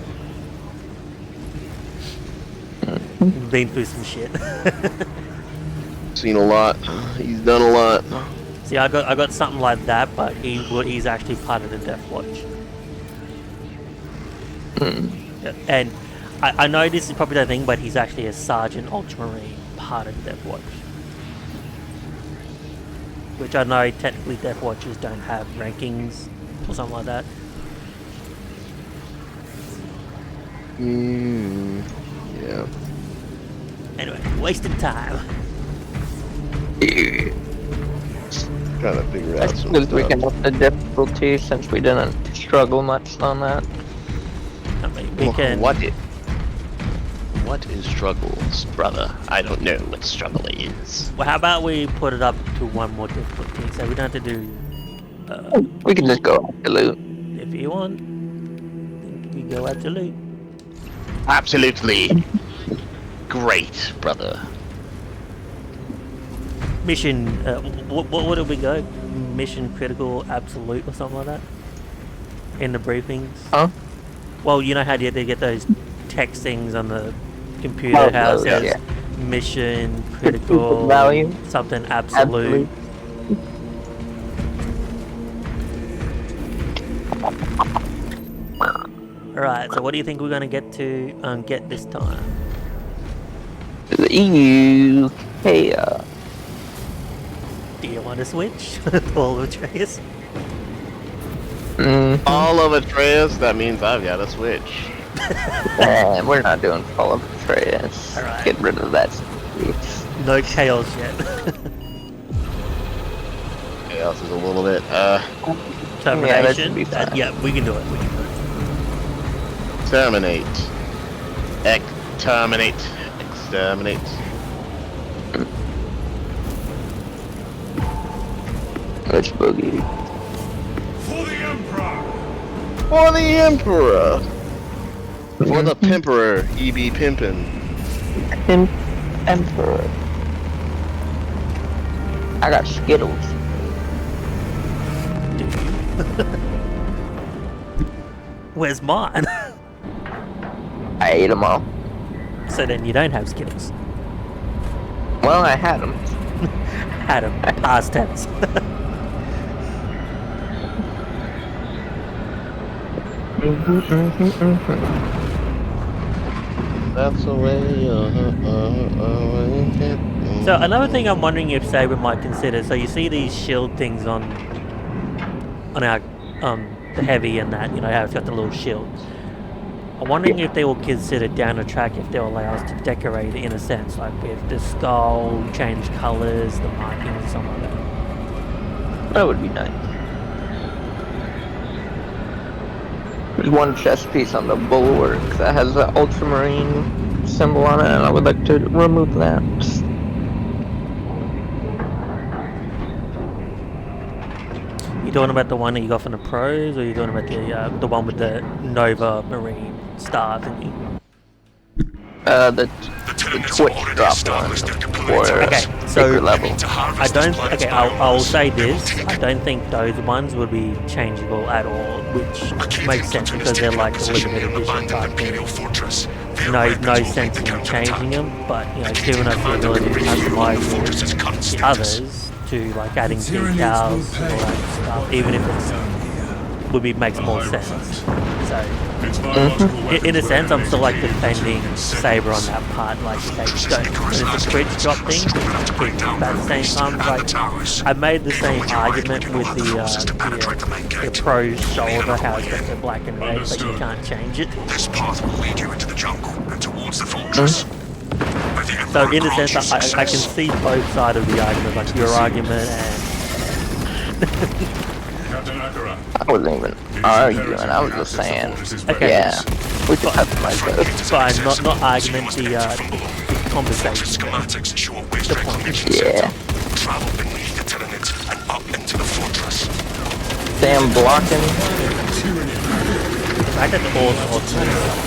A: Been through some shit.
C: Seen a lot. He's done a lot.
A: See, I got something like that, but he's actually part of the Death Watch. Yeah, and I know this is probably the thing, but he's actually a Sergeant Ultramarine, part of the Death Watch. Which I know technically Death Watchers don't have rankings or something like that.
C: Yeah.
A: Anyway, wasting time.
C: trying to figure out
B: That's
C: some
B: because we
C: stuff.
B: can up the difficulty since we didn't struggle much on that.
A: I mean, we can.
C: What is struggles, brother? I don't know what struggle is.
A: Well, how about we put it up to one more difficulty, so we don't have to do.
B: We can just go after loot.
A: If you want, you go out to loot.
C: Absolutely great, brother.
A: Mission. What did we go? Mission critical absolute or something like that. In the briefings.
B: Huh?
A: Well, you know how they get those text things on the computer.
B: Oh,
A: How it
B: those,
A: says
B: yeah.
A: mission critical
B: Value.
A: something absolute. Alright, so what do you think we're gonna get to get this time?
B: The EU. Hey,
A: Do you want to switch? All of Atreus?
C: All of Atreus, that means I've got to switch.
B: Man, we're not doing full of Atreus.
A: Alright.
B: Get rid of that space.
A: No chaos yet.
C: Chaos is a little bit,
B: that should be
A: Termination.
B: fine.
A: Yeah, we can do it. We can do it.
C: terminate. Exterminate. Exterminate.
B: Which boogie?
D: For the Emperor!
C: For the Emperor! For the Pimperer, EB Pimpin'.
B: Emperor. I got Skittles.
A: Where's mine?
B: I ate them all.
A: So then you don't have Skittles.
B: Well, I had them.
A: Had them. Past tense.
C: That's the way,
A: So another thing I'm wondering if Saber might consider. So you see these shield things on our the heavy and that, you know how it's got the little shields. I'm wondering if they will consider down the track if they'll allow us to decorate it in a sense, like with the skull, change colours, the markings, and something like that.
B: That would be nice. There's one chest piece on the bulwark that has the ultramarine symbol on it, and I would like to remove that.
A: You talking about the one that you got from the pros, or you talking about the one with the Nova Marine star thingy?
B: The
E: tenements
B: Twitch
E: already
B: drop
E: established
B: one
E: their
B: for
E: deployment.
A: Okay, so
B: secret level.
E: To
A: I
E: harvest
A: don't.
E: this planet's
A: Okay, I'll say
E: biology,
A: this.
E: they will
A: I
E: take
A: don't think those ones would be changeable at all, which makes sense because they're like the limited edition type thing. No sense in changing them, but you know, giving us the ability to customize the others to like adding decals and all that stuff, even if it's makes more sense. So. In a sense, I'm still like defending Saber on that part. Like, okay, don't. When it's a bridge drop thing, keep it. But at the same time, like, I made the same argument with the Pro shoulder, how it's got the black and red, but you can't change it.
E: This path will lead you into the jungle and towards the fortress.
A: So in a sense, I can see both sides of the argument, like your argument and.
D: Captain Akira.
B: I wasn't even arguing, I was just saying,
A: Okay.
B: yeah, we can customize those.
A: Fine, not argument, the conversation.
E: Schematics show a way
B: Yeah.
E: travel beneath the tenement and up into the fortress.
B: Damn blocking.
A: I did all sorts of stuff.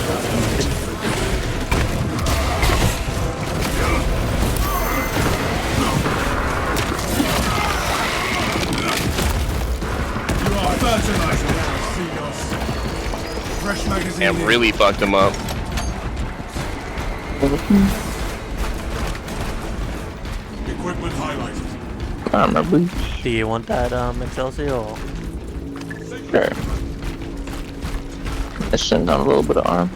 D: Fertilizer now, Seagulls. Fresh magazine.
C: And really fucked him up.
D: Equipment highlighted.
B: I don't remember.
A: Do you want that Excelsior or?
B: Sure. Let's send on a little bit of arm.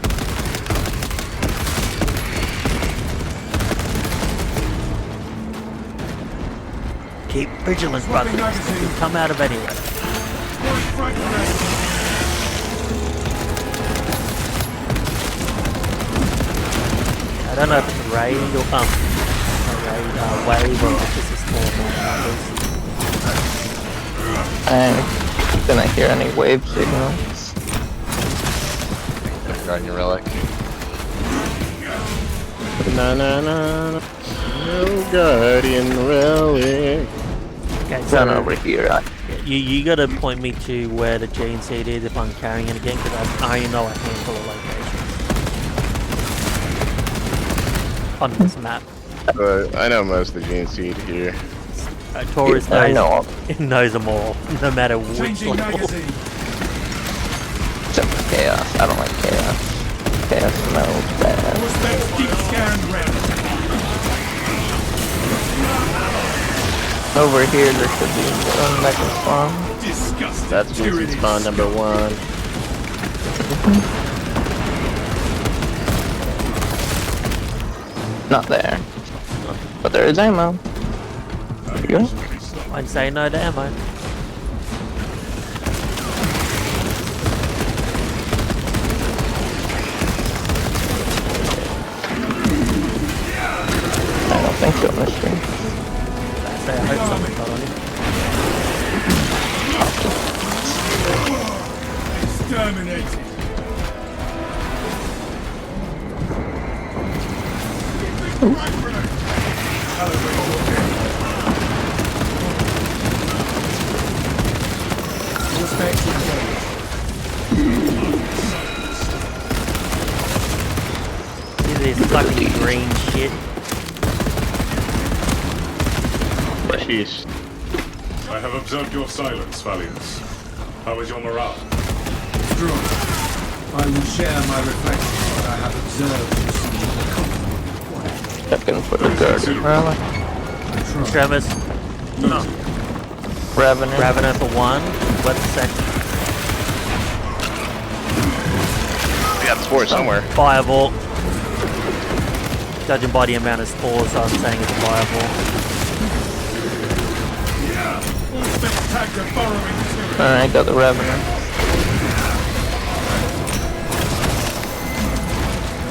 A: Keep vigilant, brothers. They can come out of anywhere. I don't know if it's raid or wave or if it's just more numbers.
B: I didn't hear any wave signals.
C: Guardian relic. Na na na na. No guardian relic.
A: Okay,
B: Run
A: so
B: over here.
A: you gotta point me to where the gene seed is if I'm carrying it again, because I only know a handful of locations on this map.
C: I know most of the gene seed here.
A: Taurus
B: I
A: knows,
B: know.
A: knows them all, no matter which
D: Changing
A: level.
D: magazine.
B: Except for chaos. I don't like chaos. Chaos smells bad.
D: All specs deep scan ready.
B: Over here, there should be one that can spawn.
D: Disgusting.
C: That's gene seed spawn number 1.
B: Not there. But there is ammo. There you go.
A: I'd say no to ammo.
B: I don't think so, mister.
A: I'd say I hope something got on it.
D: Exterminated.
A: See this fucking green shit.
C: Sheesh.
D: I have observed your silence, Valiance. How is your morale? Strong. I will share my reflections what I have observed.
B: Checking for the guardian relic.
A: Travis,
B: Revenant.
A: Ravener for 1. What's the second?
C: We got spores somewhere.
A: Fireball. Judging by the amount of spores, I'm saying it's a fireball.
D: All specs tagged are burrowing material.
B: Alright, got the Revenant.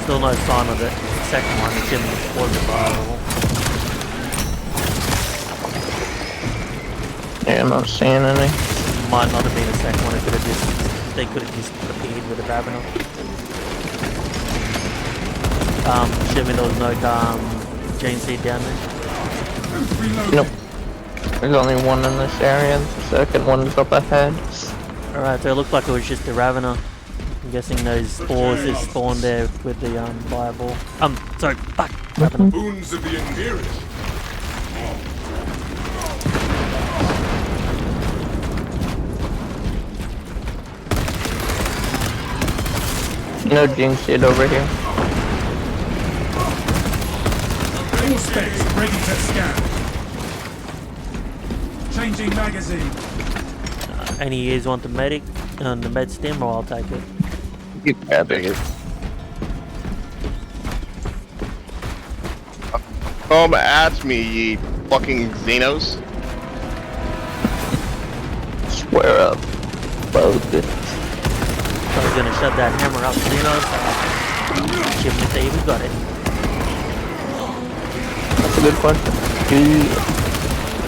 A: Still no sign of it. Second one, it's in the spores a fireball.
B: Yeah, I'm not seeing any.
A: Might not have been the second one. It could have just, they could have just appeared with a Ravener. Assuming there was no gene seed down there.
B: Nope. There's only one in this area. The second one is up ahead.
A: Alright, so it looked like it was just a Ravener. I'm guessing those spores just spawned there with the fireball. Sorry, fuck, Ravener.
D: Boons of the Imperial.
B: No jinx shit over here.
D: All specs ready to scan. Changing magazine.
A: Any years want the medic and the med stim, or I'll take it.
B: You grab it.
C: Come at me, ye fucking Xenos.
B: Swear up. Focus.
A: So we're gonna shove that hammer up Xenos. Give me the we got it.
B: That's a good question.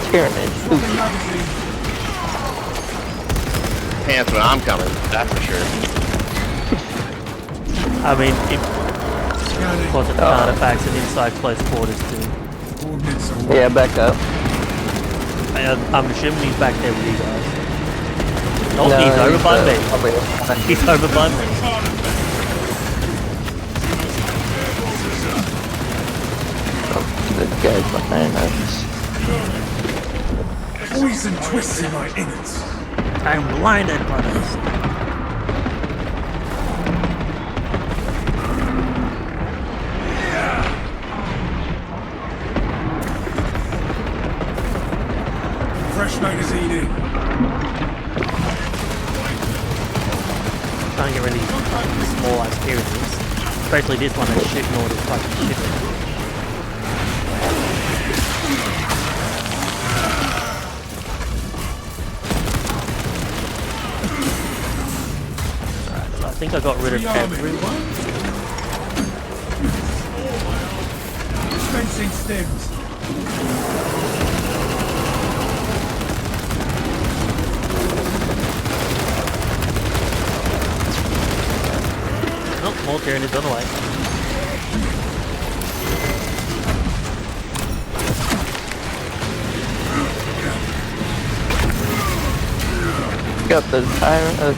B: Tyranid.
D: Swapping magazine.
C: Pants when I'm coming, that's for sure.
A: I mean, it
D: Scanning.
A: wasn't artifacts and inside close quarters too.
D: Coordinates are
B: Yeah, back up.
A: I'm assuming he's back there with you guys. Oh,
B: No,
A: he's over by me.
B: probably-
A: He's over by me.
B: The guy's behind us.
D: poison twists in my innards.
A: I'm blinded, brothers.
D: Fresh magazine in.
A: Trying to get rid of these small ass characters. Especially this one that's shooting all this fucking shit. I think I got rid of everyone.
D: Dispensing stims.
A: Tyranids on the way.
B: Got the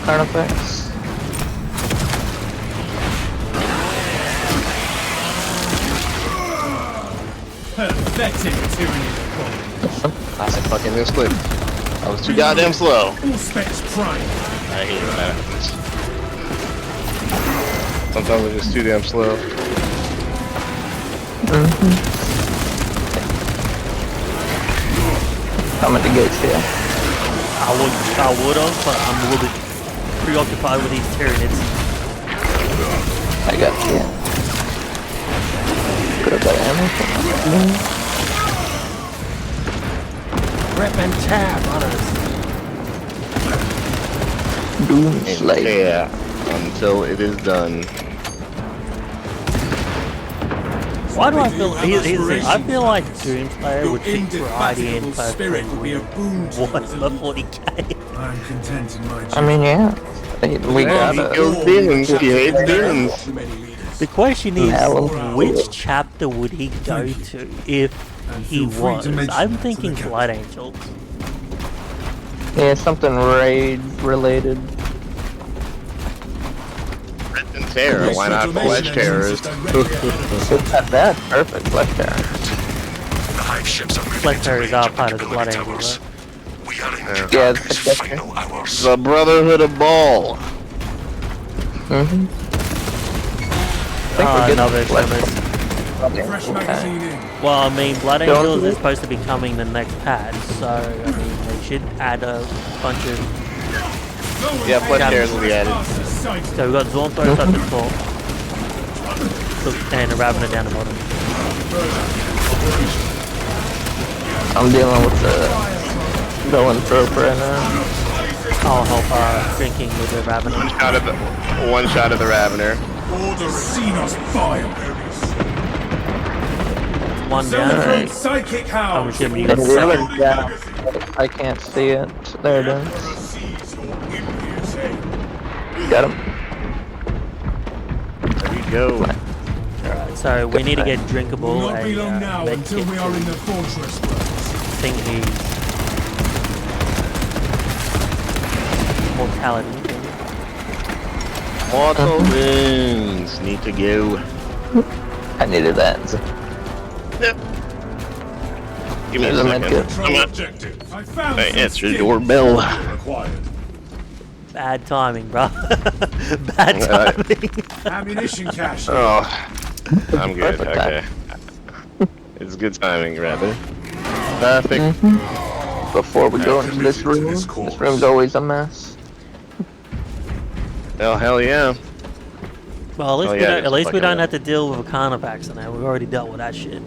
B: Carnifex.
D: Pathetic Tyranid.
C: I fucking misclicked. I was too goddamn slow.
D: All specs prime.
C: I hate when that happens. Sometimes I'm just too damn slow.
B: Coming to get you.
A: I would have, but I'm a little bit preoccupied with these Tyranids.
B: I got you. Could have got ammo.
A: Rep and tap on us.
B: Doom Slayer.
C: Yeah, until it is done.
A: Why do I feel? Here's the thing. I feel like Doomslayer would fit right in for
D: spirit would be a boon to
A: what
D: us.
A: the 40k.
D: I'm content in my
B: I mean, yeah. We got
C: He
B: it.
C: kills demons. He hates demons.
D: too many leaders.
A: The question is,
B: Hell.
A: which chapter would he go to if he was? I'm thinking Blood Angels.
B: Yeah, something raid related.
C: And terror. Why not Flesh Terrorist?
B: Not that perfect, Flesh Terror.
E: The hive ships are moving
A: Flesh
E: into
A: Terrors
E: range
A: are
E: of
A: part of the Blood
E: capability
A: Angels,
E: towers.
A: right?
E: We are in
B: Yeah,
E: Dracarach's
B: that's
E: final hours.
C: The Brotherhood of Ball.
B: Mm-hmm. I think we're getting
A: Another
B: Flesh
A: Extremist.
D: Fresh
B: Okay.
D: magazine in.
A: Well, I mean, Blood
B: Don't
A: Angels
B: do
A: is
B: it.
A: supposed to be coming the next patch, so I mean, they should add a bunch of.
C: Yeah, Flesh Terrors will be added.
A: So we've got Zornthos at the top, and a Ravener down the bottom.
B: I'm dealing with the Philanthrope right now.
A: I'll help drinking with the Ravener.
C: One shot of the Ravener.
D: Order Xenos Bile.
A: One down.
B: Alright.
D: Psychic
A: I'm
D: Hound.
A: assuming you
B: The
A: got the second.
B: other guy, I can't see it. There it is. Got him.
C: There we go.
A: Alright, so we need to get drinkable
D: Will not be long now
A: med
D: until
A: kit
D: we are in the
A: to
D: fortress.
A: thingy mortality thing.
C: Mortal wounds need to go.
B: I needed that.
C: Yep. Give me a
B: There's a
C: second.
B: medkit.
D: Control
C: I'm
D: objective. I found
C: I
D: some
C: answer
D: skin.
C: doorbell.
D: Required.
A: Bad timing, bro. Bad timing.
D: Ammunition cache.
C: Oh, I'm good.
B: Perfect
C: Okay. It's good timing, rather. Perfect.
B: Before we go into this room,
D: This
B: this room's always a mess.
C: Oh, hell yeah.
A: Well, at least
C: Oh,
A: we
C: yeah,
A: don't,
C: it's
A: at least we
C: fucking
A: don't
C: bad.
A: have to deal with a Carnivax now. We've already dealt with that shit.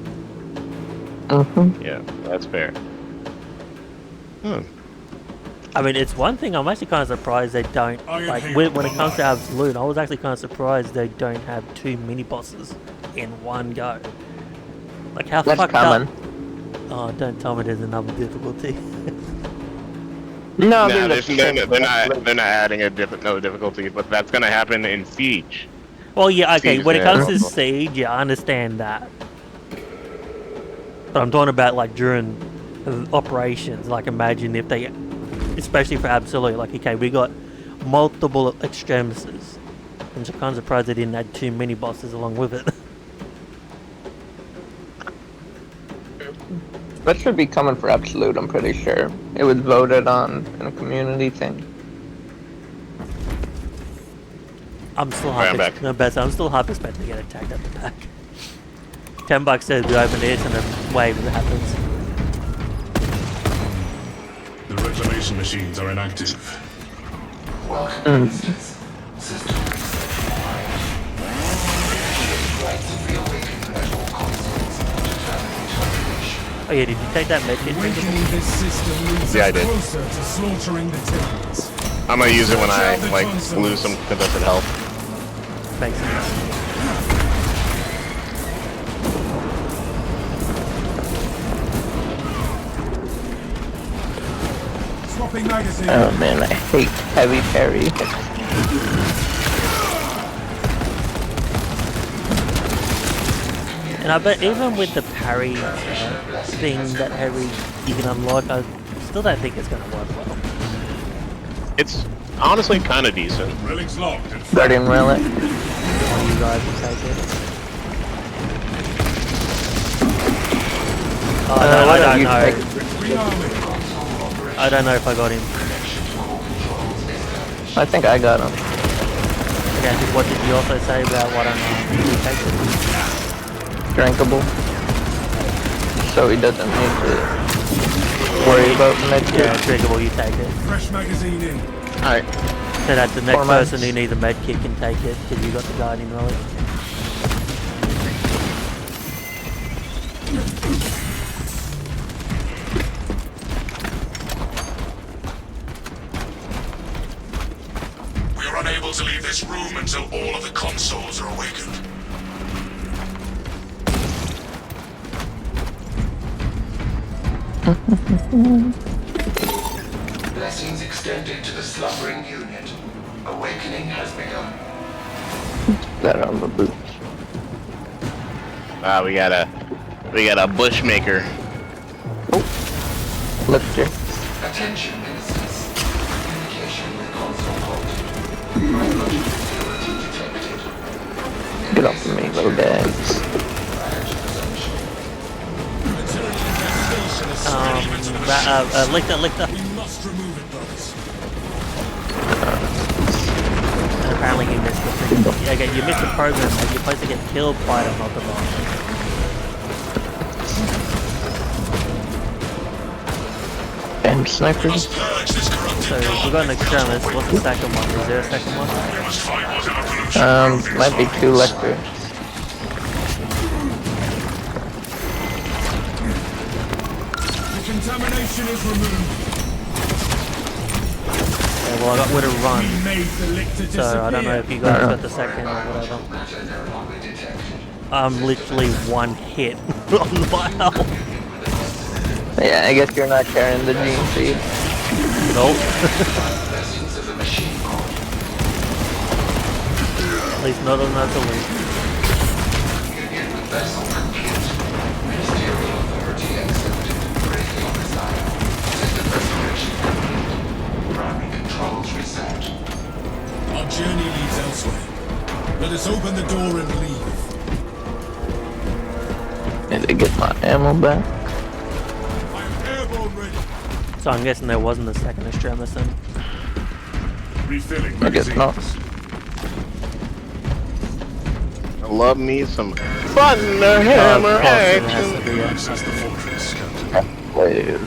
C: Yeah, that's fair. Hmm.
A: I mean, it's one thing I'm actually kind of surprised they don't, like, when it comes to Absolute, I was actually kind of surprised they don't have 2 mini-bosses in one go. Like, how
B: That's
A: fucked
B: common.
A: up... Oh, don't tell me there's another difficulty.
B: No,
C: Nah,
B: they're
C: they're not adding no difficulty, but that's gonna happen in Siege.
A: Well, yeah, okay,
C: Siege,
A: when it
C: yeah.
A: comes to Siege, yeah, I understand that. But I'm talking about, like, during operations, like, imagine if they... Especially for Absolute, like, okay, we got multiple extremists. I'm kind of surprised they didn't add 2 mini-bosses along with it.
B: That should be coming for Absolute, I'm pretty sure. It was voted on in a community thing.
A: I'm still
C: Alright, I'm
A: half
C: back.
A: no, Beth, I'm still half expecting to get attacked at the back. $10 says we open it and then wave as it happens.
D: The reclamation machines are inactive.
A: Oh yeah, did you take that medkit?
D: Weakening this system leads
C: Yeah, I
D: us
C: did.
D: closer to slaughtering the Tyranids.
C: I'm gonna use it when I like lose some contested health.
A: Makes sense.
D: Swapping magazine.
B: Oh man, I hate heavy parry.
A: And I bet even with the parry thing that you can unlock, I still don't think it's gonna work well.
C: It's honestly kind of decent.
D: Relic's locked and
B: Guardian relic.
A: One of you guys will take it. Oh, no,
B: why
A: I
B: don't
A: don't
B: you
A: know.
B: take it?
A: I don't know if I got him.
B: I think I got him.
A: Okay, what did you also say about what I'm you take it?
B: Drinkable. So he doesn't need to worry about medkit.
A: Yeah, drinkable, you take it.
D: fresh magazine in.
C: Alright.
A: So that the next
B: Format.
A: person who needs a med kit can take it because you got the Guardian Relic.
E: We are unable to leave this room until all of the consoles are awakened. Blessings extended to the slumbering unit. Awakening has begun.
B: Got it on the boots.
C: We got a bushmaker.
B: Look here.
E: Attention, ministers. Communication with console halted. Biological activity detected.
B: Get off of me, little guys.
A: Lictor.
D: We must remove it, brothers.
A: And apparently you missed the thing. Okay, you missed the program, and you're supposed to get killed by it, not the bomb.
B: And snipers.
E: Must purge this corrupted
A: So we've got an extremist. What's the second one? Is there a second one?
E: We must fight whatever pollution.
B: Might be 2 lectors.
D: The contamination is removed.
A: Yeah, well, I got with a run,
D: We made the lictor disappear.
A: so I don't know if you guys got the second or whatever. I'm literally one hit on my health.
B: Yeah, I guess you're not carrying the gene seed.
A: Nope.
E: Blessings of the machine core.
A: At least not on that delete.
E: Union with vessel complete. Ministerial authority accepted. Raytheon design. System restoration complete. Primary controls reset.
D: Our journey leads elsewhere. Let us open the door and leave.
B: Need to get my ammo back.
D: I am airborne ready.
A: So I'm guessing there wasn't a second extremist then.
D: Refilling
B: I guess not.
C: I love me some thunder
A: Of
C: hammer
A: course it has
C: action.
A: to be, yeah.
D: Access the fortress, Captain.
B: Wait.
E: Good.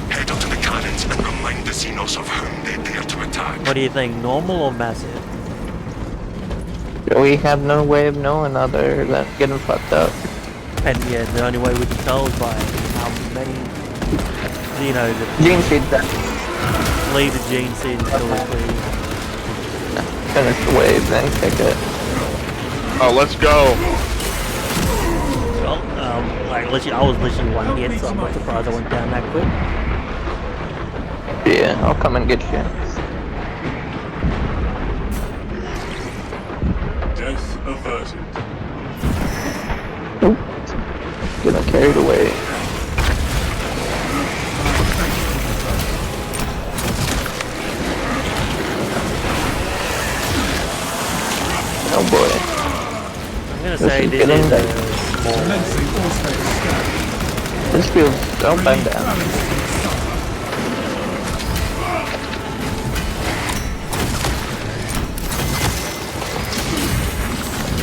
E: Head up to the cannons and remind the Xenos of whom they dare to attack.
A: What do you think, normal or massive?
B: We have no way of knowing other than getting fucked up.
A: And yeah, the only way we can tell is by how many, you know, the
B: Gene seed that
A: leave the gene seed until it's clear.
B: finish the wave, then kick it.
C: Oh, let's go.
A: Well, like literally, I was literally one hit, so I'm not surprised I went down that quick.
B: Yeah, I'll come and get you.
D: Death averted.
B: Oop. Getting carried away. Oh boy.
A: I'm gonna
B: This
A: say
B: is
A: this
B: getting
A: is
B: like-
A: small.
D: Commencing automated scan.
B: This feels so bad down.
D: Balancing sun.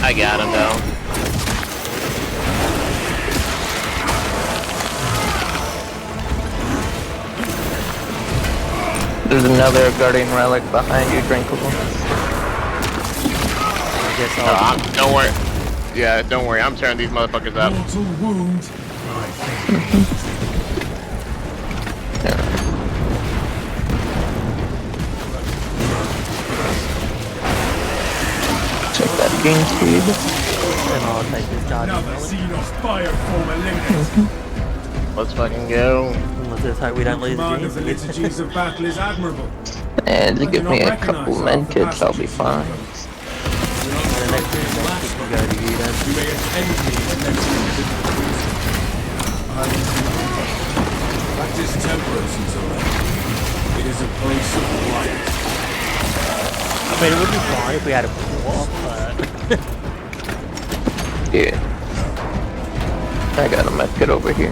C: I got him though.
B: There's another guardian relic behind you, drinkable.
A: I guess I'll
C: Don't worry. Yeah, don't worry. I'm tearing these motherfuckers up.
D: Mortal wound.
B: Check that game speed.
A: and I'll take this Guardian
D: Another
A: Relic.
D: Xenos bioform eliminated.
C: Let's fucking go.
A: Let's just hope we don't lose
D: Command of
A: the
D: the
A: gene seed.
D: liturgies of battle is admirable.
B: And
D: I
B: give
D: do
B: me
D: not
B: a couple
D: recognize
B: med
D: half the
B: kits, I'll be
D: passengers.
B: fine.
A: And the next thing you can go to you. then.
D: You may attend me and then I will practice temperance until then. It is a place of light.
A: I mean, it would be fine if we had a war, but...
B: Yeah. I got a medkit over here.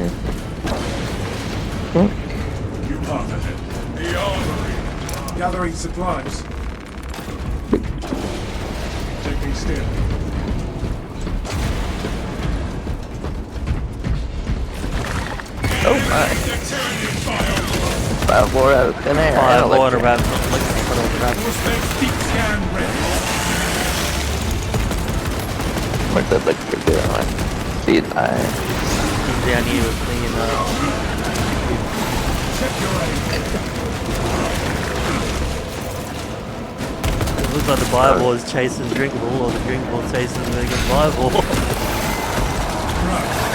D: You path ahead. The armory. Gathering supplies. Taking still.
B: Oh my. Fireboard out of thin air.
A: Fire,
B: and
A: water,
B: electric. Where's that electric doing? See it die.
A: He's down here with me and it looks like the fireball is chasing drinkable, or the drinkable is chasing the fireball.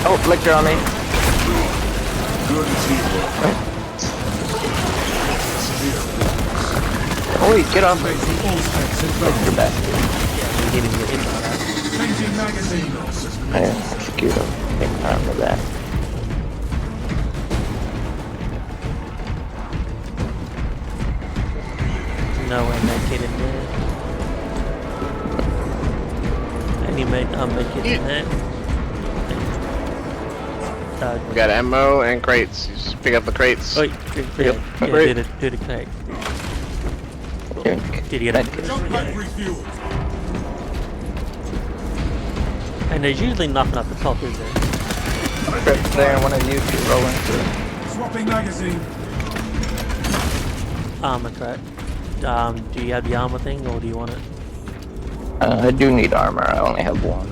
B: Oh, electric on me.
D: Good teamwork.
B: Oh wait, get off me. Electric bastard.
A: We didn't get hit by that.
D: Changing magazine.
B: I execute him. Take time for that.
A: No way, make it in there. And you made make it in there.
C: We got ammo and crates. You just pick up the crates.
A: Oh,
C: Yep.
A: yeah,
C: Great.
A: do the crate.
B: Drink.
A: Did you get it?
D: Back refueled.
A: And there's usually nothing up the top, is there?
B: Right there, one of you can roll into it.
D: Swapping magazine.
A: Armor crate. Do you have the armor thing, or do you want it?
B: I do need armor, I only have one.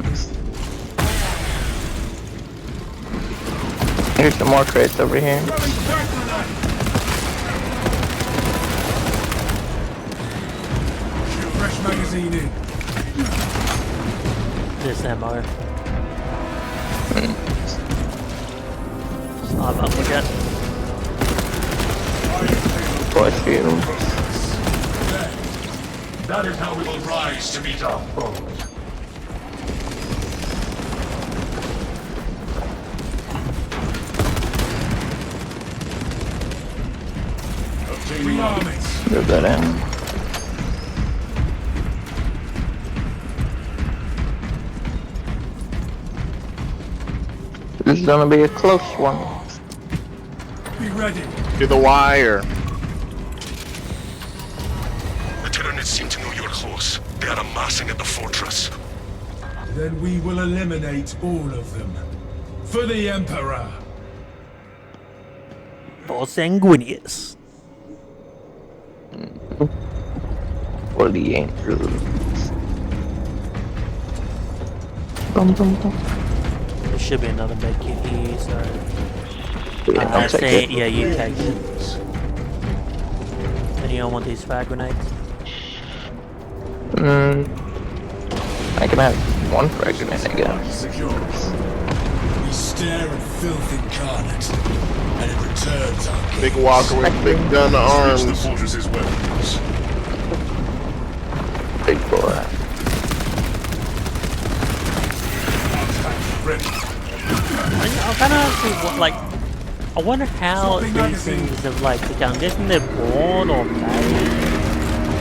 B: Here's some more crates over here.
D: Fresh magazine in.
A: This ammo. I'm up with it.
B: Force field.
D: That is how we will rise to meet our foes. Obtaining armies.
B: Move that in. This is gonna be a close one.
D: Be ready.
C: Do the wire.
E: The Tyranids seem to know you're close. They are amassing at the fortress.
D: Then we will eliminate all of them. For the Emperor.
A: For Sanguinius.
B: For the angels. Bum, bum, bum.
A: There should be another med kit here, so...
B: I'll take
A: say,
B: it.
A: yeah, you take it. Anyone want these frag grenades?
B: I can have one fragment, I guess.
D: Secure. We stare at filth incarnate, and it returns our
C: Big walker with big gun
E: The
C: arms.
E: fortress's weapons.
B: Big boy.
A: I'm kind of see what, like, I wonder how these things have, like, become. I'm guessing they're born or made.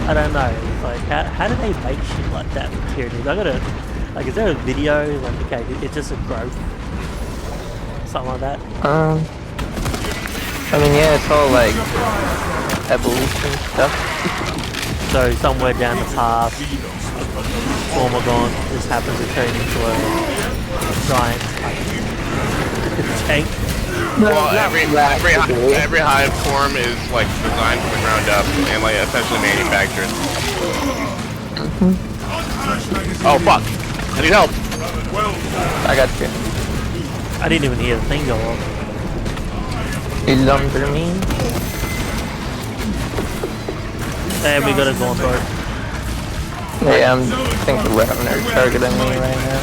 A: I don't know. It's like, how do they make shit like that for Tyranids? I gotta, like, is there a video? Like, okay, it's just a growth. Something like that.
B: I mean, yeah, it's all like evolution stuff.
A: So, somewhere down the path, Formagaunt just happens to turn into a giant tank.
C: Well, every hive form is like designed from the ground up and like essentially manufactured. Oh fuck! I need help.
B: I got you.
A: I didn't even hear the thing go off.
B: He's under me.
A: And we got a Gauntlet.
B: Yeah, I think the Revenant are targeting me right now.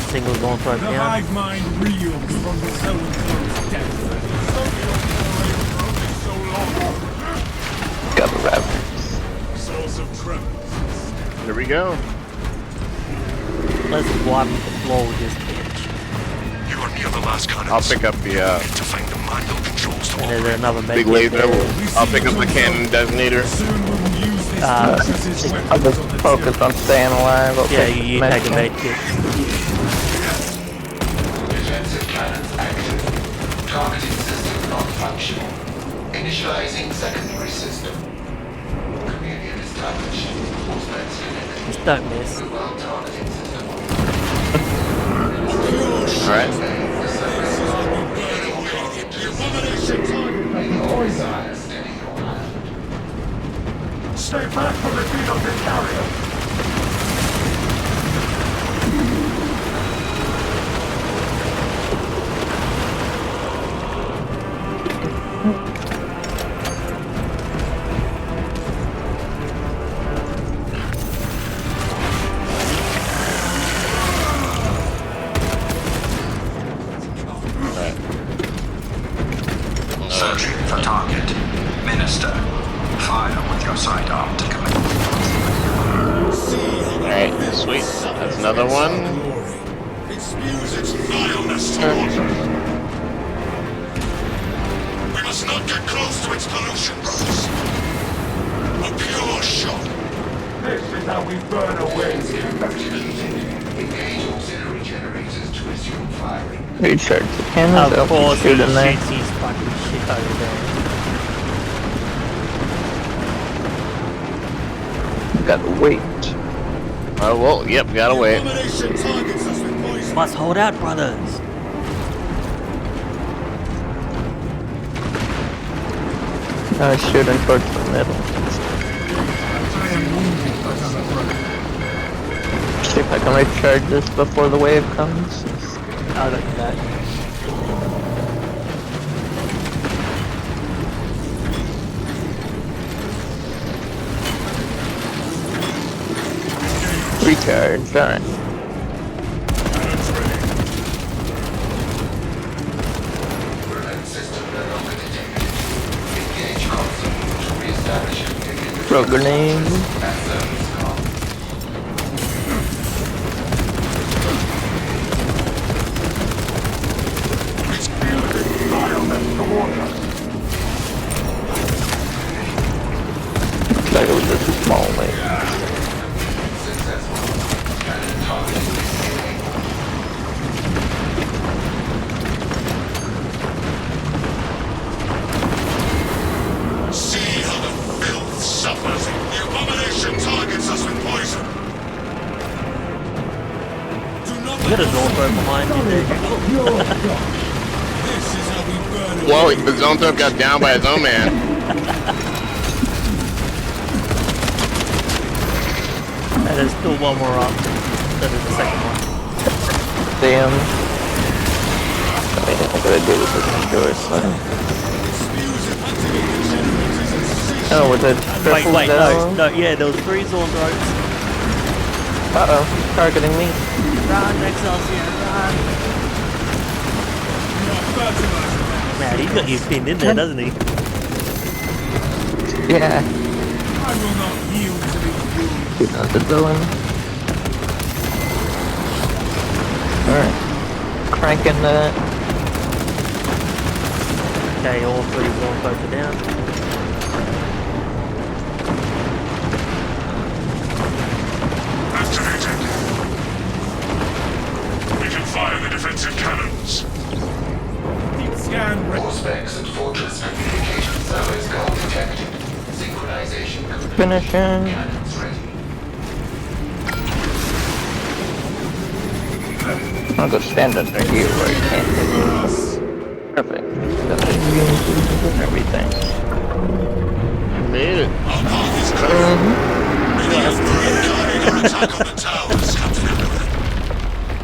A: Single Gauntlet
D: The
A: down.
D: hive mind reels from the zone of death.
B: got the Ravens.
D: Source of tremors.
C: Here we go.
A: Let's wipe the floor with this bitch.
E: You are near the last cannons.
C: I'll pick up the
E: To find the manual controls to
A: And there's
E: operate.
A: another
C: big
A: medkit
C: laser.
A: there.
C: I'll pick up the cannon designator.
D: Soon we will use this
A: Uh,
D: Nexus's
B: I'll
D: weapons
B: just
D: on the
B: focus on staying alive. I'll
A: Yeah,
B: take
A: you
B: the
A: take a
B: medkit.
A: medkit.
F: Defensive cannons active. Targeting system not functional. Initializing secondary system. Communion established. Force connected.
A: Just don't miss.
F: Well targeting system.
C: Alright.
E: Stay back from the feet of the carrier.
H: Searching for target. Minister, fire with your sidearm to command.
C: Alright, sweet. That's another one.
E: It spews its vileness towards us. We must not get close to its pollution, brothers. A pure shot. This is how we burn away the
F: Engage auxiliary generators to resume firing.
B: Recharge the cannons.
A: Of
B: I'll
A: course, he
B: shoot in there.
A: shoots his fucking shit over there.
B: Gotta wait.
C: Oh, well, yep, gotta wait.
D: Abomination targets us with poison.
A: Must hold out, brothers.
B: Shooting towards the middle. See if I can recharge this before the wave comes.
A: I'll look at that.
B: Recharge, alright.
F: Prevent system no longer detected. Engage console to reestablish immediate
B: Throw grenade.
F: that zone is gone.
E: It's spewing vileness towards us.
B: Looks like it was just a small wave.
E: See how the filth suffers. The abomination targets us with poison.
A: You got a Zorro behind you there.
D: This is how we burn away.
C: Whoa, the Zonto got down by his own man.
A: And there's still one more up. That is the second one.
B: Damn. I mean, what could I do with this indoor side? Oh, with the
A: Wait,
B: triple
A: no,
B: down?
A: no, yeah, there was 3 Zorros.
B: Uh-oh, targeting me.
A: Run, Excelsior, run. Man, he's got you pinned in there, doesn't he?
B: Yeah.
D: I will not yield to these rules.
B: Keep on the villain. Alright. Cranking that.
A: Okay, all 3 Zorros are down.
E: Activated. We can fire the defensive cannons.
D: Deep scan ready.
F: Specs and fortress communication service call detected. Synchronization complete.
B: Finishing.
F: Cannons ready.
B: I'll go stand under here where you can't hit me. Perfect. Everything.
C: Made it.
E: Our path is clear. Guiding our attack on the towers, Captain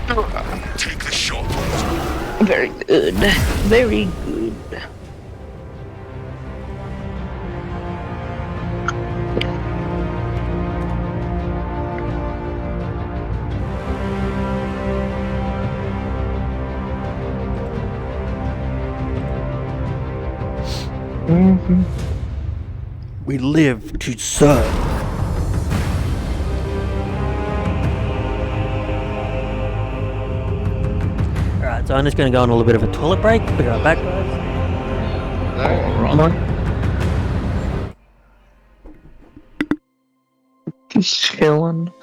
E: Everett. Take the short route.
B: Very good. Very good.
A: We live to serve. Alright, so I'm just going to go on a little bit of a toilet break. Be right back, guys.
B: Alright. Just chilling.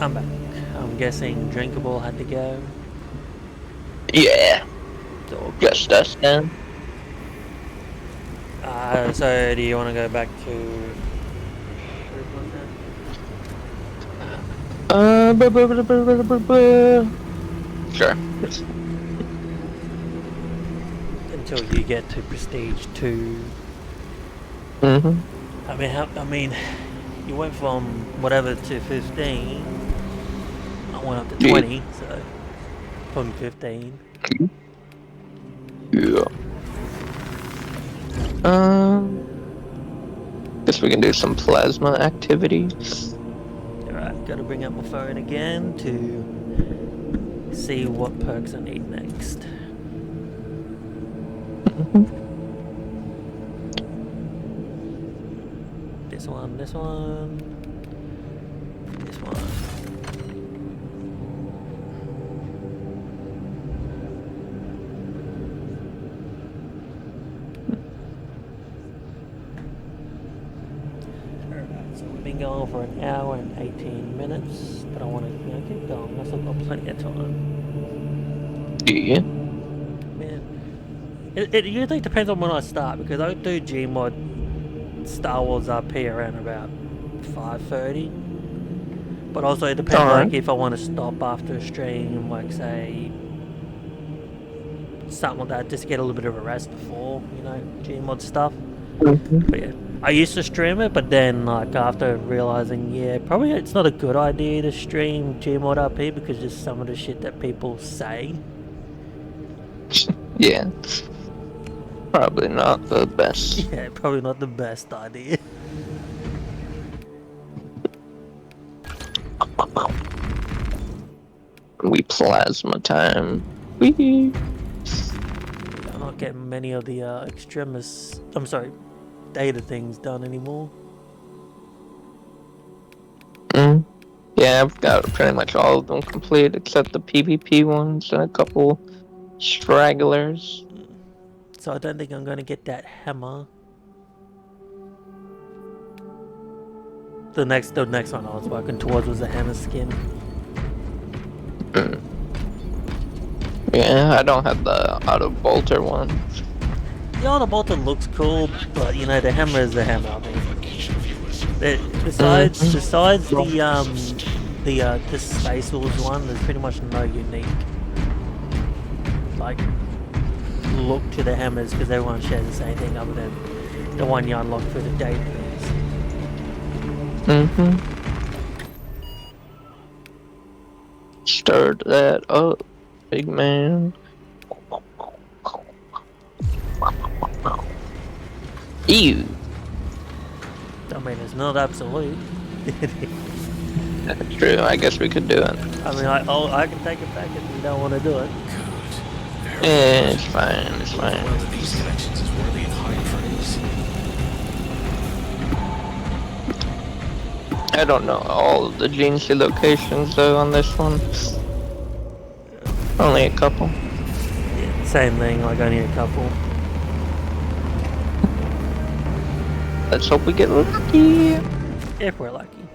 A: I'm back. I'm guessing drinkable had to go.
B: Yeah,
A: Dog.
B: just us then.
A: So do you want to go back to?
B: Sure.
A: Until you get to Prestige 2.
B: Mm-hmm.
A: I mean, you went from whatever to 15. I went up to 20, so from 15.
B: Yeah. Guess we can do some plasma activities.
A: Alright, gotta bring up my phone again to see what perks I need next. This one, this one, this one. So we've been going for an hour and 18 minutes, but I want to keep going. I've still got plenty of time.
B: Yeah.
A: Man, it usually depends on when I start, because I do Gmod Star Wars RP around about 5:30. But also it depends, like if I want to stop after a stream, like say something like that, just get a little bit of a rest before, you know, Gmod stuff. But yeah, I used to stream it, but then like after realizing, yeah, probably it's not a good idea to stream Gmod RP because just some of the shit that people say.
B: Yeah. Probably not the best.
A: Yeah, probably not the best idea.
B: We plasma time. Wee.
A: I'm not getting many of the data things done anymore.
B: Yeah, I've got pretty much all of them complete except the PvP ones and a couple stragglers.
A: So I don't think I'm gonna get that hammer. The next one I was working towards was the hammer skin.
B: Yeah, I don't have the auto bolter one.
A: The auto bolter looks cool, but you know the hammer is the hammer. I mean, besides the Space Wolves one, there's pretty much no unique like look to the hammers because everyone shares the same thing other than the one you unlock through the database.
B: Stirred that up, big man. Ew.
A: I mean, it's not absolute.
B: That's true. I guess we could do it.
A: I mean, I can take it back if you don't want to do it.
B: Yeah, it's fine. It's fine.
H: One of these connections is worthy of high praise.
B: I don't know all of the GNC locations though on this one. Only a couple.
A: Yeah, same thing, like only a couple.
B: Let's hope we get lucky.
A: If we're lucky.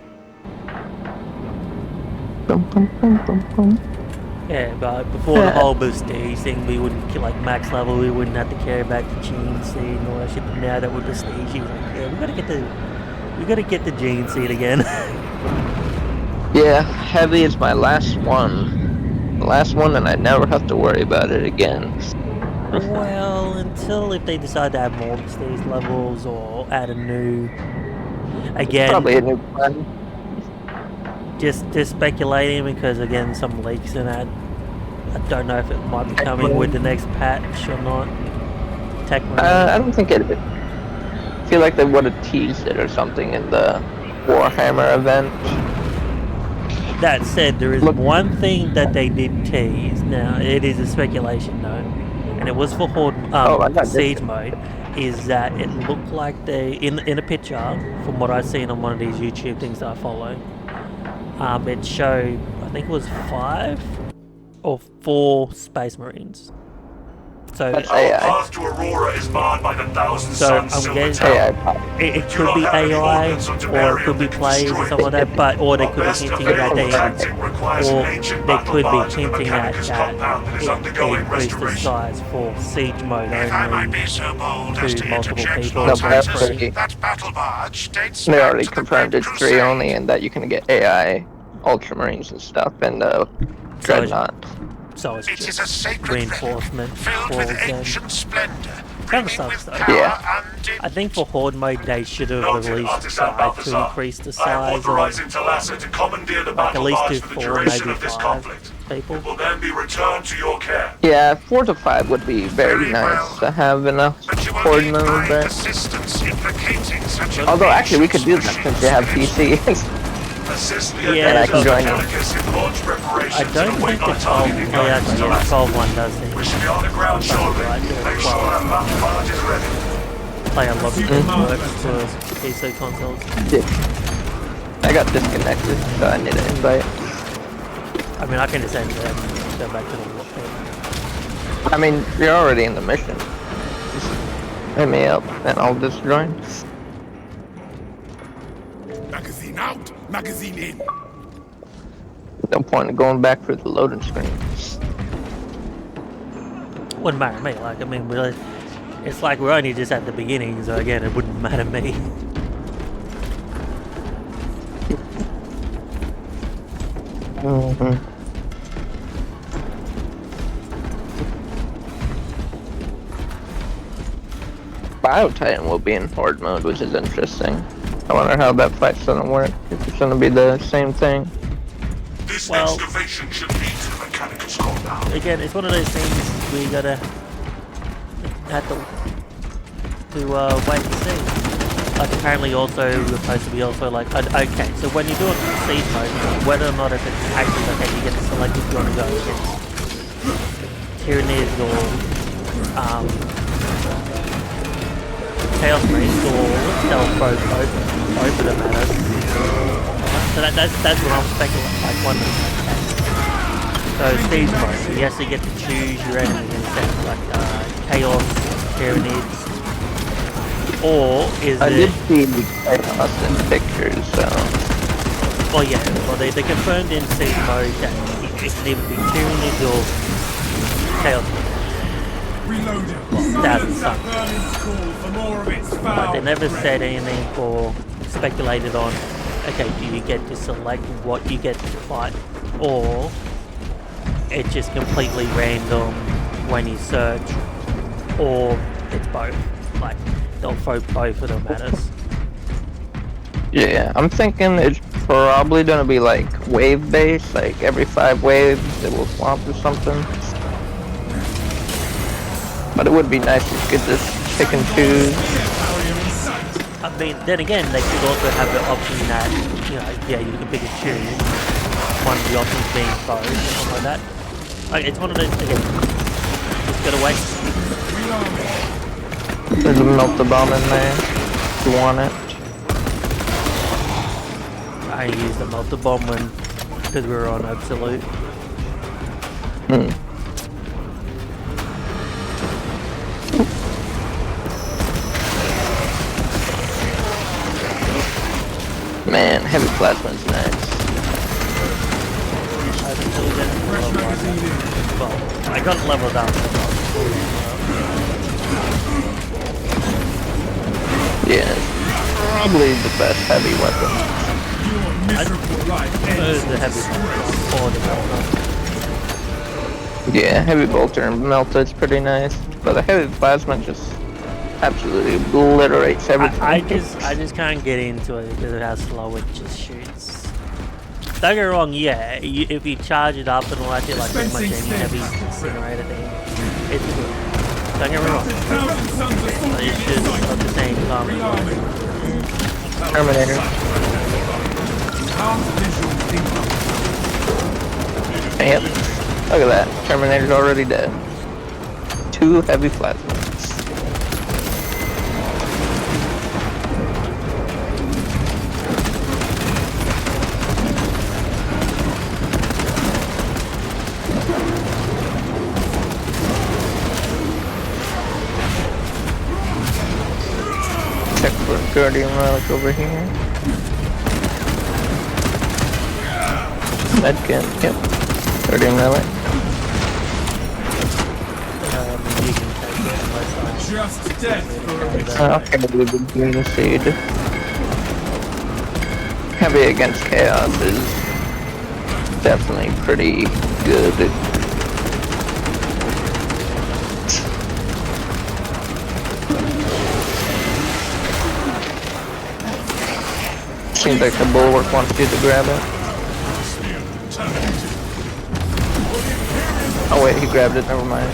A: Yeah, but before the whole Prestige thing, we wouldn't kill like max level, we wouldn't have to care about the GNC and all that shit. But now that we're Prestige, like, yeah, we gotta get the GNC again.
B: Yeah, heavy is my last one. The last one, and I never have to worry about it again.
A: Well, until if they decide to add more Prestige levels or add a new, again,
B: Probably a new plan.
A: just speculating because again some leaks in that. I don't know if it might be coming with the next patch or not. Technically,
B: I don't think it. I feel like they would have teased it or something in the Warhammer event.
A: that said, there is one thing that they did tease. Now it is a speculation though, and it was for Horde Siege mode. Is that it looked like they in a picture from what I've seen on one of these YouTube things that I follow. It showed, I think it was 5 or 4 Space Marines. So,
B: That's
D: Our
B: AI.
D: path to Aurora is marred by the thousand
A: So,
D: suns
A: I'm
D: silver
A: guessing-
B: AI
D: tower.
B: pop.
A: it could be AI, or it could be players or something like that, but or they could be hinting that they, or they could be hinting at that it increased the size for siege mode
E: If I might
A: only.
E: be so bold as
A: to
E: to
A: multiple
E: interject,
A: people.
E: Lord
B: No, but that's
E: Titus,
B: already-
E: that battle barge dates
B: They
E: back
B: already
E: to the
B: confirmed
E: Great
B: it's 3
E: Crusade.
B: only, and that you can get AI Ultramarines and stuff, and Dreadnought.
A: So it's
E: It is
A: just
E: a sacred
A: reinforcement
E: relic, filled
A: for
E: with
A: them.
E: ancient splendor,
A: Kinda
E: brimming
A: sucks
E: with
A: though.
E: power
B: Yeah.
A: I think for Horde mode they should have
D: Noted,
A: released
D: Artisan
A: 5 to
D: Balthazar.
A: increase the
D: I am
A: size of
D: authorizing Talassa to commandeer the
A: like at
D: battle
A: least
D: barge
A: do
D: for the
A: 4,
D: duration
A: maybe
D: of this
A: 5
D: conflict.
A: people.
D: It will then be returned to your care.
B: Yeah, 4 to 5 would be very nice to have in a
E: but you will
B: Horde
E: need
B: mode
E: my
B: there.
E: assistance in placating such an
B: Although actually we
E: ancient
B: could do that
E: machine.
B: since you have PCs.
D: Assist the
A: Yeah,
B: and I can join you.
D: Mechanicus in launch preparations
A: I don't
D: and await
A: think the
D: our
A: 12,
D: targeting
A: oh yeah,
D: guidance,
A: actually, the
D: Talassa.
A: 12 one does
D: We
A: seem
D: should be on the ground shortly.
A: Right, yeah,
D: Make sure
A: well.
D: that battle barge is ready.
A: play a lot of
D: Mm-hmm.
A: good works for PC consoles.
B: I got disconnected, so I need an invite.
A: I mean, I can just end it and go back to the warfare.
B: I mean, you're already in the mission. Just hit me up, and I'll just join.
E: Magazine out, magazine in.
B: No point in going back for the loading screen.
A: Wouldn't matter to me. Like, I mean, it's like we're only just at the beginning, so again, it wouldn't matter to me.
B: Biotitan will be in Horde mode, which is interesting. I wonder how that fight's gonna work. If it's gonna be the same thing.
E: This
A: Well-
E: excavation should lead to the Mechanicus compound.
A: Again, it's one of those things we gotta have to wait and see. Like apparently also we're supposed to be also like okay, so when you're doing siege mode, whether or not if it's actually okay, you get to select if you want to go against Tyranids or Chaos Marines or Stealth both of them at us. So that's what I'm speculating, like wondering. So siege mode, you actually get to choose your enemies in a sense, like Chaos, Tyranids, or is
B: I
A: it?
B: did see the chaos in pictures, so
A: Well, yeah. Well, they confirmed in siege mode that it can either be Tyranids or Chaos. That's but they never said anything or speculated on. Okay, do you get to select what you get to fight, or it's just completely random when you search, or it's both. Like they'll throw both of them at us.
B: yeah, I'm thinking it's probably gonna be like wave based, like every 5 waves it will swap or something. But it would be nice if you could just pick and choose.
A: I mean, then again, they could also have the option that, you know, yeah, you can pick and choose. One of the options being both, or something like that. Like, it's one of those, again, just gotta wait.
B: There's a melt the bomb in there if you want it.
A: I used the melter bomb when, because we were on Absolute.
B: Man, heavy plasma's nice.
A: Absolute didn't level up. Well, I got leveled up.
B: Yeah, it's probably the best heavy weapon.
A: The heavy or the melter.
B: Yeah, heavy bolter and melted's pretty nice, but the heavy plasma just absolutely obliterates everything.
A: I just can't get into it because of how slow it just shoots. Don't get me wrong, yeah, if you charge it up and all that shit, like pretty much any heavy incinerator thing, it's good. Don't get me wrong. But it's just at the same time.
B: Terminator. Yep. Look at that. Terminator's already dead. 2 heavy plasmas. Guardian Relic over here. Medkit, yep. Guardian Relic.
A: You can take it unless
D: Just death for
B: Okay, with the green seed. Heavy against chaos is definitely pretty good. Seems like the bulwark wants you to grab it. Oh wait, he grabbed it, never mind.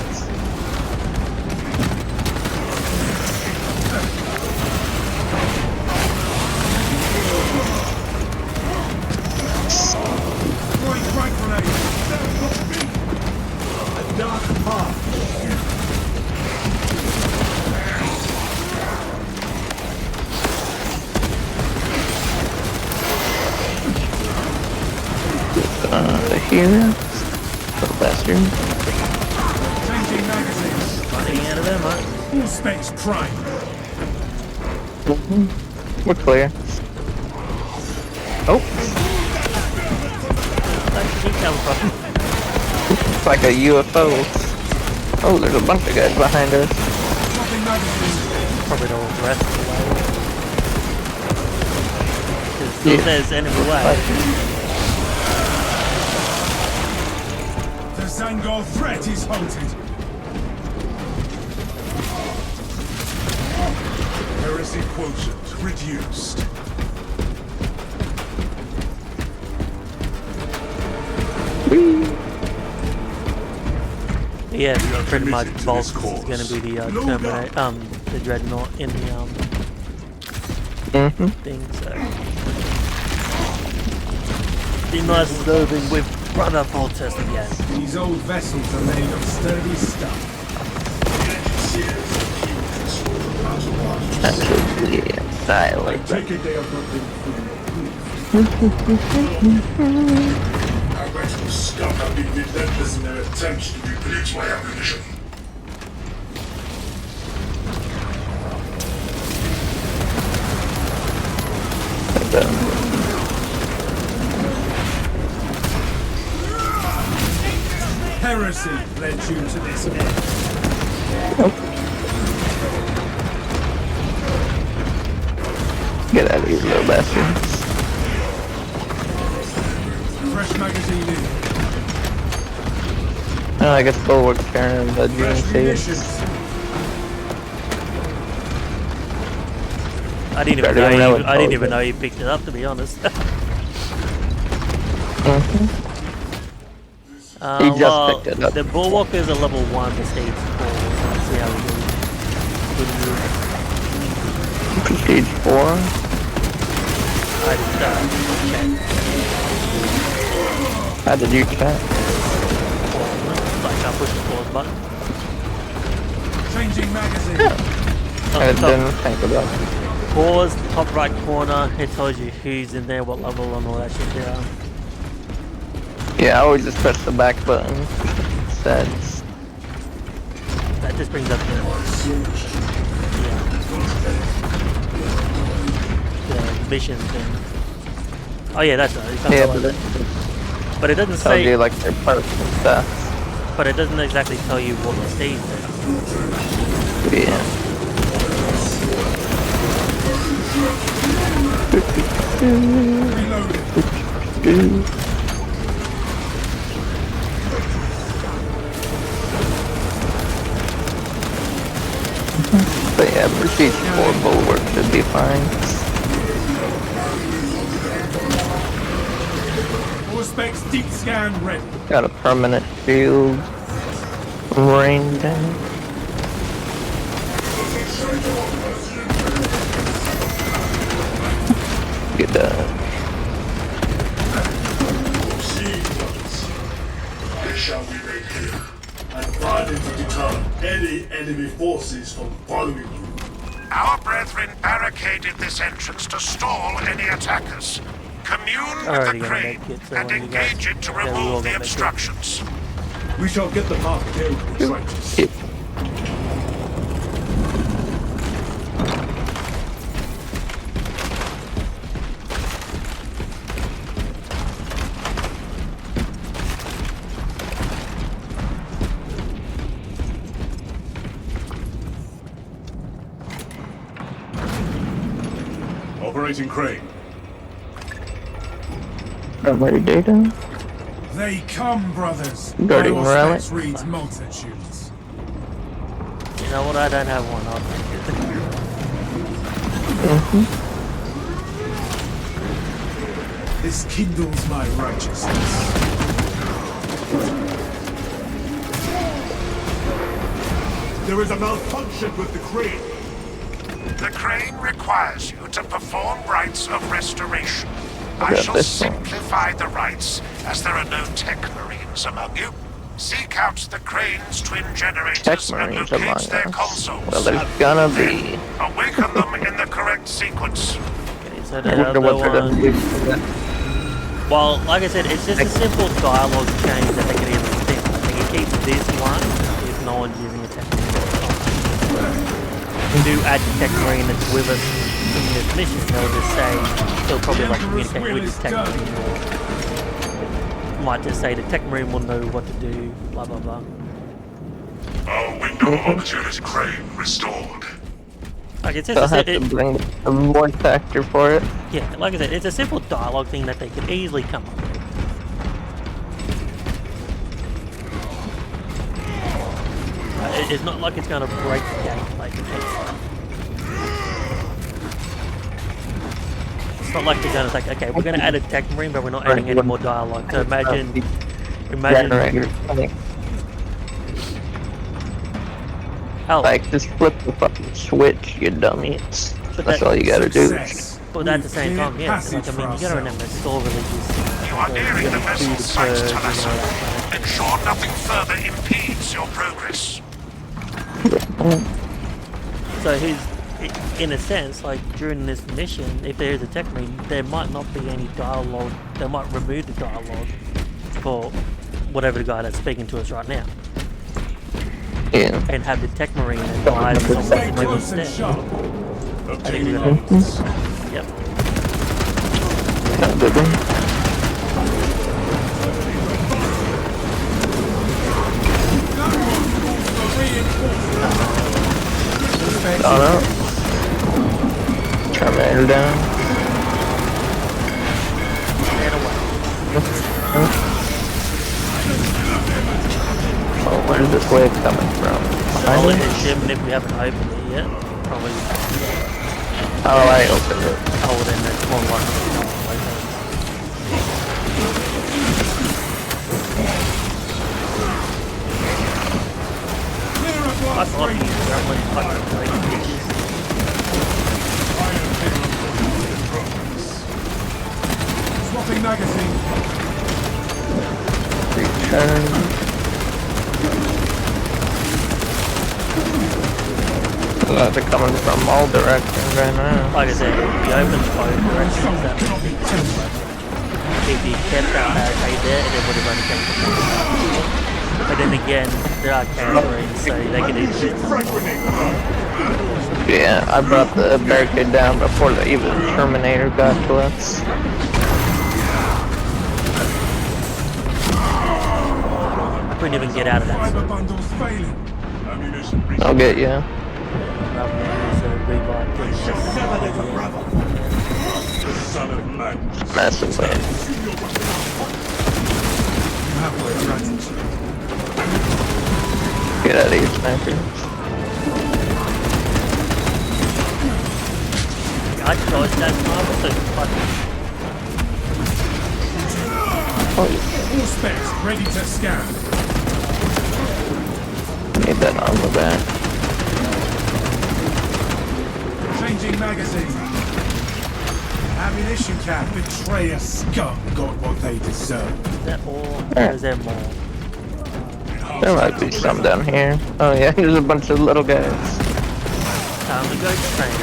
B: Here, little bastard.
D: changing magazines.
A: running out of ammo.
D: All specs prime.
B: We're clear. Oh,
A: Where did he come from?
B: it's like a UFO. Oh, there's a bunch of guys behind us.
D: Swapping magazines.
A: Probably the rest of the way. Because there's enemy way.
D: The Zangor threat is halted. Heresy quotient reduced.
A: Yeah, pretty much
D: committed to
A: Volk
D: this
A: is
D: cause.
A: going to be the
D: Load
A: Terminator, the Dreadnought in the thing. So be nice as though we've run a full test again.
D: These old vessels are made of sturdy stuff.
B: Absolutely
D: I
B: silent.
D: take it they have not been
E: Our vessel scum have been relentless in their attempts to deplete my ammunition.
D: Heresy led you to this end.
B: Get out of here, little bastard.
D: Fresh magazine in.
B: Oh, I guess bulwark's carrying the green
D: Fresh
B: seed.
D: munitions.
A: I didn't even
B: Guardian
A: know.
B: Relic
A: I didn't even
B: follows
A: know you picked it up. To be honest.
B: He just
A: well,
B: picked it up.
A: the Bulwark is a level 1. The stage 4. Let's see how we do.
B: Prestige 4.
A: I didn't check.
B: How did you check?
A: Like I pushed the pause button.
D: Changing magazine.
B: I didn't think about it.
A: Pause, top right corner. It tells you who's in there, what level, and all that shit. Yeah.
B: Yeah, I always just press the back button. That's
A: That just brings up the mission thing. Oh yeah, that's right. You can't
B: yeah,
A: go on that. But it doesn't
B: tells
A: say.
B: you like their parts and stuff.
A: But it doesn't exactly tell you what stage they're
B: Yeah. But yeah, Prestige 4 bulwark should be fine.
D: All specs deep scan ready.
B: Got a permanent shield. Rain down. Get
E: It shall be made here, and hardened to deter any enemy forces from following you.
I: Our brethren barricaded this entrance to stall any attackers. Commune with
A: Already
I: the
A: gonna
I: crane
A: make it, so
I: and
A: when you guys-
I: engage it to
A: yeah, we will
I: remove the
A: make it.
I: obstructions.
D: We shall get the mark killed in the trenches. Activating crane.
B: Primary data.
J: They come, brothers.
B: Guardian
J: My
B: Morale.
J: auspex reads multitudes.
A: You know what? I don't have one. I'll take it.
J: This kindles my righteousness.
D: There is a malfunction with the crane.
I: The crane requires you to perform rites of restoration. I
B: Yeah,
I: shall
B: this one.
I: simplify the rites, as there are no tech marines among you. Seek out the crane's twin generators
B: Tech
I: and
B: marines among
I: locate their
B: us.
I: consoles.
B: Well, there's gonna be.
I: Awaken them in the correct sequence.
A: Okay, so
B: I
A: the
B: wonder
A: other
B: what they're gonna
A: one.
B: do for that.
A: Well, like I said, it's just a simple dialogue change that they can easily think. I think it keeps this one if no one's using a tech marine. We do add the tech marine that's with us in this mission. They'll just say they'll probably like communicate with the tech marine. Might just say the tech marine will know what to do. Blah blah blah.
I: Our window of opportunity crane restored.
A: Like it's
B: They'll
A: just
B: have to bring a voice actor for it.
A: yeah, like I said, it's a simple dialogue thing that they can easily come up with. It's not like it's going to break the gameplay. It's not like they're going to think, okay, we're going to add a tech marine, but we're not adding any more dialogue. So imagine,
B: Generator. I think.
A: hell,
B: Like, just flip the fucking switch, you dummy.
A: But
B: That's
A: that-
B: all you gotta do.
J: Success.
A: but at the same time, yeah,
J: Passage
A: like, I mean, you got to
J: for
A: remember, it's all religious.
I: You are nearing the vessel site, Talassa.
A: Talassa.
I: Ensure nothing further impedes your progress.
A: So in a sense, like during this mission, if there is a tech marine, there might not be any dialogue. They might remove the dialogue for whatever the guy that's speaking to us right now,
B: Yeah.
A: and have the tech marine advise someone
J: Stay
A: to move
J: close and
A: instead.
J: sharp.
A: I think
D: Obtaining
A: we're gonna,
D: orders.
A: yep.
B: Not good one. Oh no. Terminator down.
A: Stand away.
B: Oh, where's this wave coming from?
A: I'll let
B: Behind
A: it
B: me?
A: ship, and if we haven't opened it yet, probably.
B: Oh, I opened it.
A: Oh, then that's more likely. I thought you were like fucking great bitches.
J: Swapping magazine.
B: Return. They're coming from all directions right now.
A: Like I said, if you open both directions, that would be if you kept that barricade there, it would have only taken one side. But then again, there are cameras, so they can easily.
B: Yeah, I brought the barricade down before the even Terminator got to us.
A: I couldn't even get out of that.
J: Fiber bundles failing.
D: Ammunition
B: I'll get you.
A: Rather than use a revive thing.
D: son of madness.
B: Massive win.
J: You have my gratitude.
B: Get out of here, sniper.
A: I dodged that sniper so fucking.
B: Oh,
J: All specs ready to scan.
B: need that on the back.
J: Changing magazine. Ammunition cap. Betrayer scum got what they deserve.
A: Is that all? Or is there more?
B: There might be some down here. Oh yeah, there's a bunch of little guys.
A: Time to go train.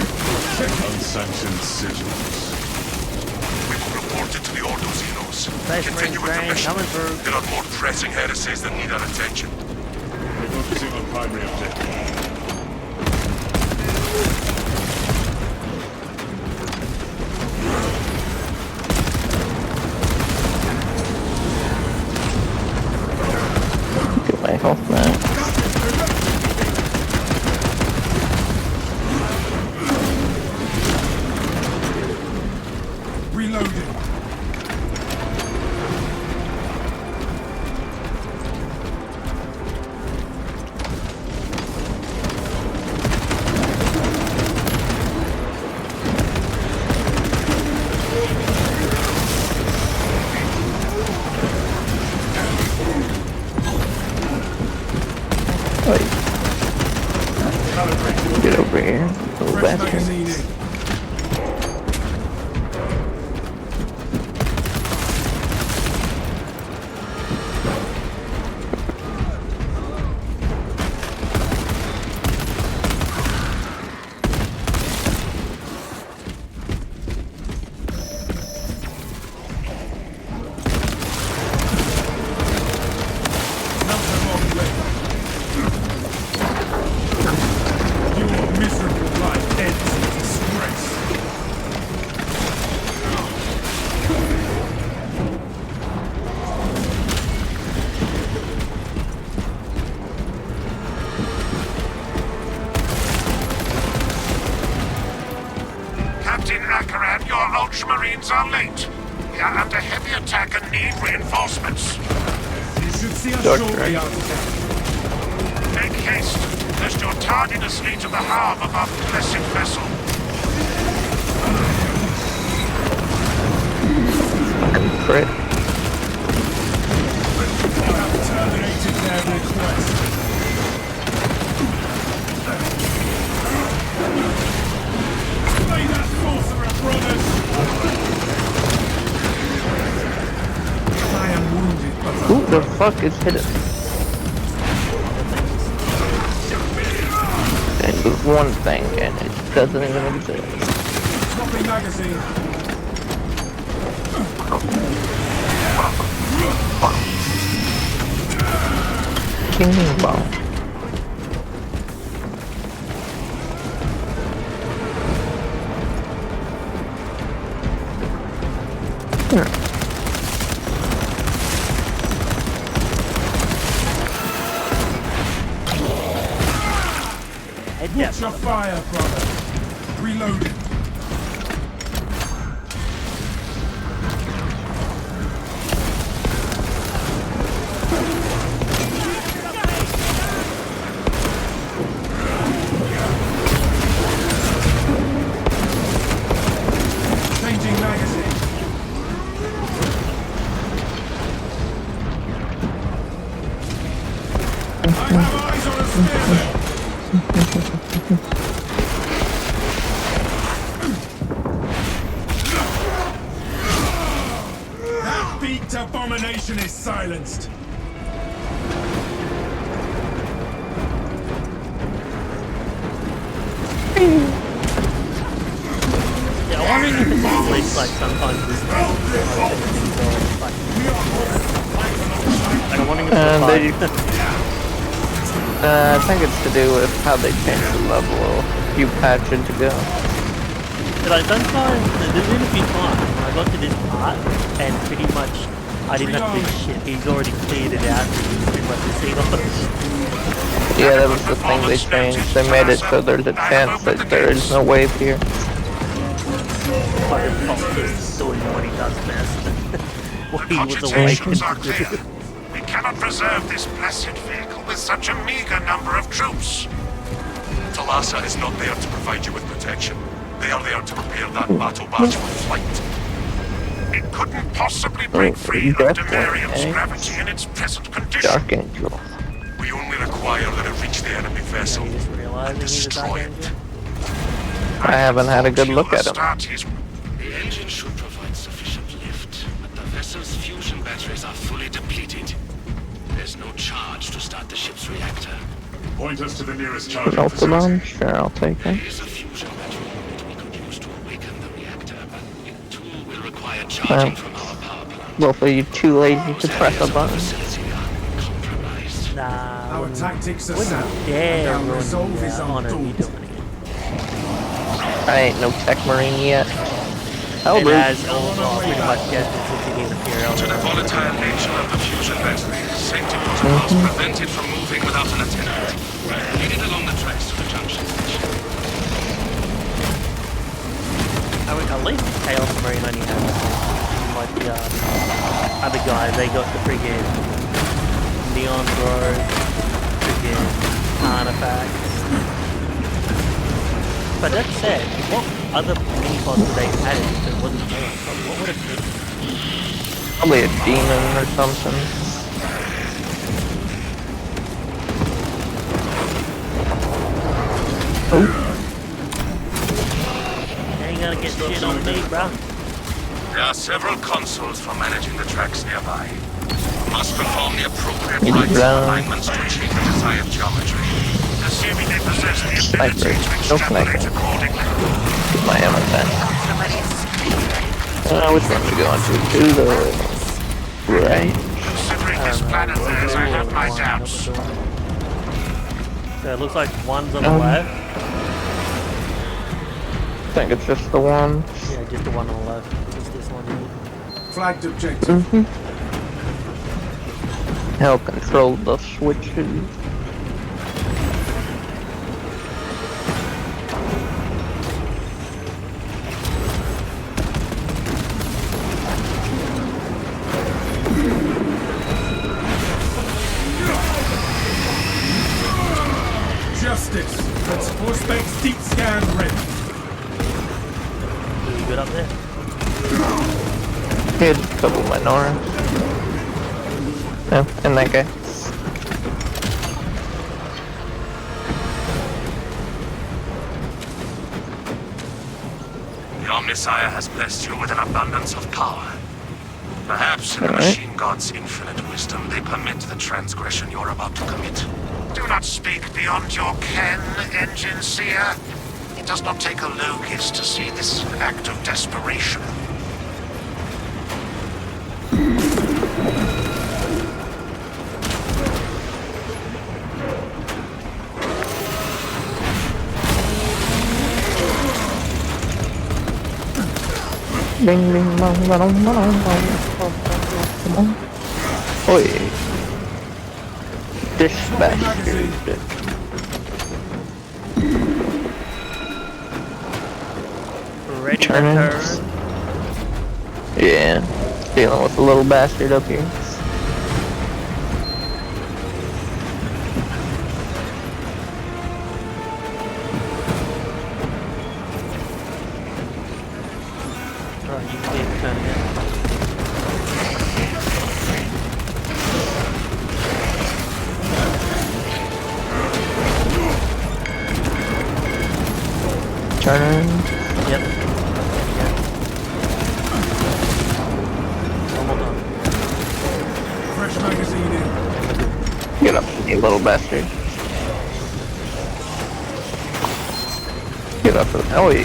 D: Unsanctioned sigils.
E: We've reported to the Ordo Xenos.
A: Space Marine train coming through.
E: There are more pressing heresies that need our attention.
D: Focusing on primary objective.
B: Get my health back.
J: Reloading.
B: Get over here. Little
J: Fresh
B: bastard.
J: magazine in. Your miserable life ends in disgrace.
I: Captain Akaran, your Ultramarines are late. We are under heavy attack and need reinforcements.
J: You should see us
B: Dr.
J: shortly after that.
I: Make haste, lest your tardiness lead to the harm of our blessed vessel.
B: Fucking prick.
J: You have terminated their request. Slay that sorcerer, brothers! I am wounded, but
B: Who the fuck is hitting? It was one thing and it doesn't even exist.
J: swapping magazine.
B: King bomb.
J: Watch your fire, brother. Reloading. Changing magazine. I have eyes on a spearman. That beaked abomination is silenced.
A: Yeah, I'm wondering if it's at least like sometimes this like, I'm wondering if
B: I think it's to do with how they change the level you patch it to go.
A: But I don't find there's been a few times when I got to this part and pretty much I didn't have to do shit. He's already cleared it out and pretty much the seagulls.
B: Yeah, that was the thing they changed. They made it so there's a chance that there is no wave here.
A: But it's not just doing what he does best. What he was
I: Cogitations
A: awakened
I: are
A: to do.
I: clear. We cannot preserve this blessed vehicle with such a meager number of troops.
K: Talassa is not there to provide you with protection. They are there to prepare that battle barge for flight.
I: It couldn't possibly break free under Miriam's gravity in its present condition.
B: Dark Angel.
K: We only require that it reach the enemy vessel
A: You just
K: and
A: realizing he's a
K: destroy
A: Dark
K: it.
A: Angel?
B: I haven't had a good look at him.
K: The engine should provide sufficient lift, but the vessel's fusion batteries are fully depleted. There's no charge to start the ship's reactor.
D: Point us to the nearest charging
B: Without the
D: facility.
B: bomb? Sure, I'll take
K: There
B: it.
K: is a fusion battery unit we could use to awaken the reactor, but it too will require charging from our power plant.
B: Both of you too lazy to press a button.
K: Compromised.
A: Nah,
J: Our tactics are
A: wouldn't
J: sound,
A: dare
J: and our
A: ruin
J: resolve
A: the
J: is
A: honor of me
J: undaunted.
A: doing it.
B: I ain't no tech marine yet. How
A: It
B: rude.
A: has all pretty much gadgets into the Imperial.
K: To the volatile nature of the fusion battery, safety protocols prevent it from moving without an attendant. Lead it along the tracks to the junction station.
A: I mean, at least Chaos Marine only has like the other guys. They got the friggin' Neon Grove, friggin' Artifacts. But that said, what other mini-boss would they add if it wasn't Chaos? What would it be?
B: Probably a demon or something. Oh.
A: Ain't gonna get shit on me, bruh.
K: There are several consoles for managing the tracks nearby. Must perform the appropriate
B: It's
K: rights and
B: brown.
K: alignments to achieve the desired geometry. Assuming they possess the ability to extrapolate accordingly.
B: My ammo tank. Which one are we going to? To the right.
I: Considering this plan of theirs, I have my doubts.
A: So it looks like one's on the left.
B: I think it's just the one.
A: Yeah, just the one on the left. Just this one here.
J: Flagged objective.
B: Help control the switches.
J: Justice. Let's Forcebank's deep scan ready.
A: You good up there?
B: Hit a couple Minoras. Yeah, and that guy.
K: Your Messiah has blessed you with an abundance of power. Perhaps in the machine god's infinite wisdom, they permit the transgression you're about to commit.
I: Do not speak beyond your ken, Engine Seer. It does not take a Logis to see this act of desperation.
B: Bing bing bong bong bong bong. Oi. Dispatch.
A: Ready to
B: Turn.
A: turn.
B: Yeah. Dealing with a little bastard up here.
A: Alright, you can leave turn again.
B: Turn.
A: Yep. One more time.
J: Fresh magazine in.
B: Get up, you little bastard. Get up. Oh, yeah.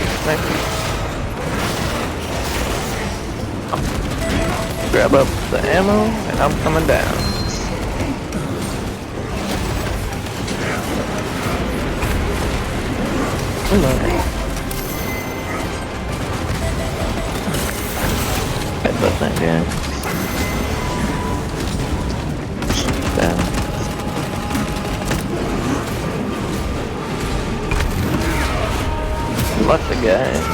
B: Grab up the ammo, and I'm coming down. Get that thing down. Down. Lots of guys.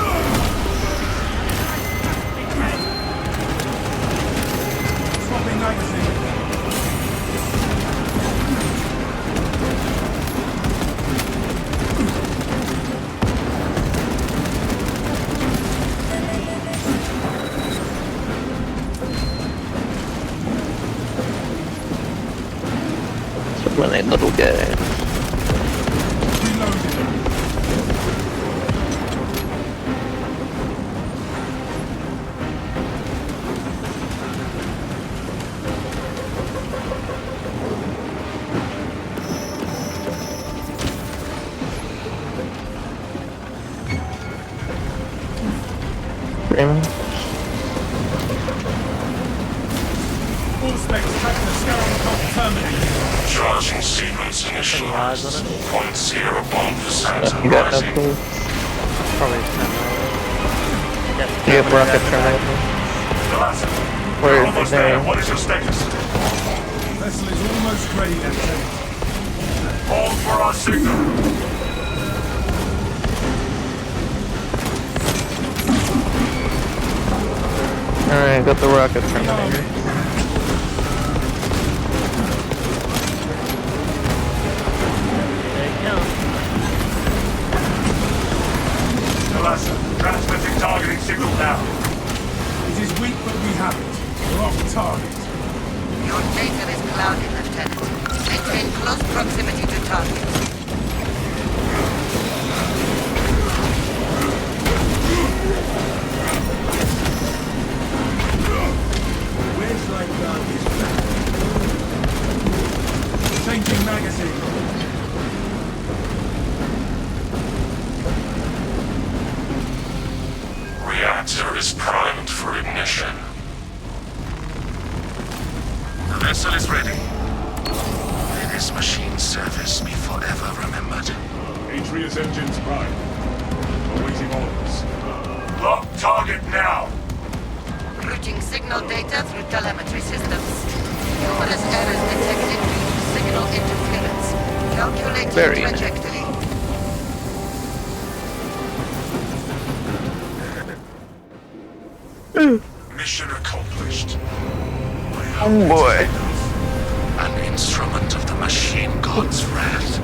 J: Swapping magazine.
B: So many little guys. Raymond?
J: Forcebank's track the scan code terminated.
K: Charging sequence initialized. 0.1%
B: You got no
K: rising.
B: clue?
A: Probably
B: You have rocket terminator? Where is the name?
K: What is your status?
J: Vessel is almost ready, Lieutenant.
K: Hold for our signal.
B: Alright, got the rocket terminator.
A: There you go.
I: Talassa, transmitting targeting signal now.
J: It is weak, but we have it. We're off target.
G: Your data is clouded, Lieutenant. Maintain close proximity to target.
J: Where's like that? Changing magazine.
I: Reactor is primed for ignition. The vessel is ready. May this machine service be forever remembered.
D: Atreus engines prime. Awaiting orders.
I: Lock target now!
G: Routing signal data through telemetry systems. Numerous errors detected due to signal interference. Calculating
B: Very
G: trajectory.
I: Mission accomplished.
B: Oh boy.
I: An instrument of the machine god's wrath.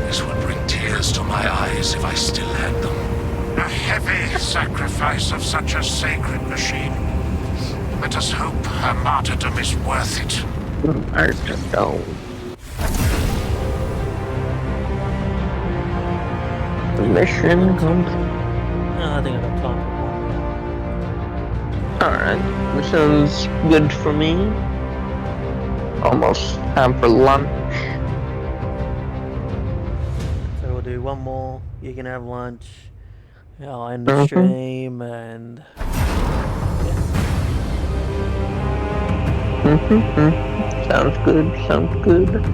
I: This would bring tears to my eyes if I still had them. A heavy sacrifice of such a sacred machine. Let us hope her martyrdom is worth it.
B: Martyrdom. Mission complete.
A: No, I think I got time.
B: Alright, mission's good for me. Almost time for lunch.
A: So we'll do one more. You can have lunch. I'll end the stream and.
B: Sounds good, sounds good.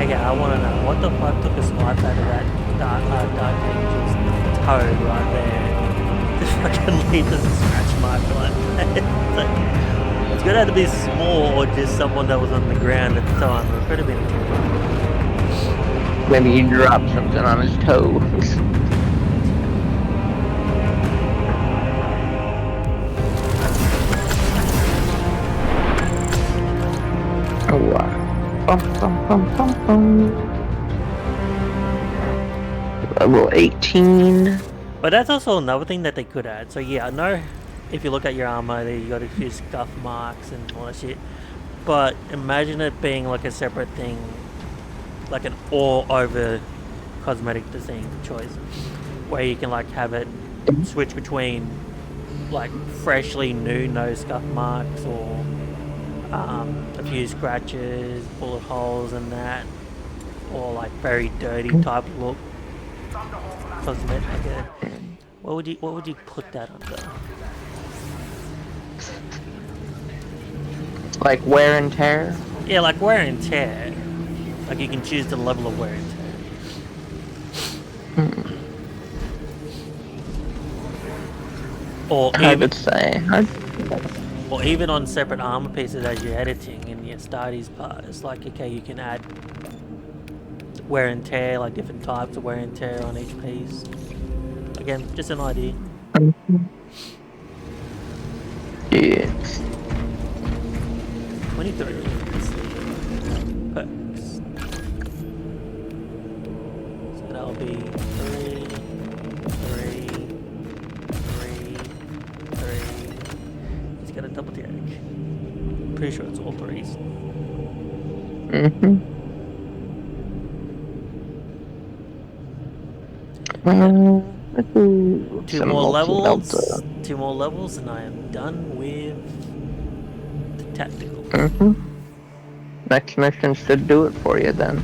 A: Okay, I want to know what the fuck took a swipe out of that Dark Angel's toe right there. Just fucking leave a scratch mark like that. It's gonna have to be small or just someone that was on the ground at the time. It could have been.
B: Maybe he dropped something on his toe. Oh wow. Bum, bum, bum, bum, bum. Level 18.
A: But that's also another thing that they could add. So yeah, I know if you look at your armor, you got a few scuff marks and all that shit. But imagine it being like a separate thing, like an all-over cosmetic design choice, where you can like have it switch between like freshly new no scuff marks or a few scratches, bullet holes, and that, or like very dirty type look. Cosmetic. What would you put that under?
B: Like wear and tear?
A: Yeah, like wear and tear. Like you can choose the level of wear and tear. Or
B: I would say.
A: Or even on separate armor pieces as you're editing in your Astartes part, it's like, okay, you can add wear and tear, like different types of wear and tear on each piece. Again, just an idea.
B: Yeah.
A: 23. Let's see. Perks. So that'll be 3, 3, 3, 3. He's got a double tick. Pretty sure it's all threes. Two more levels, and I am done with the tactical.
B: Next mission should do it for you then.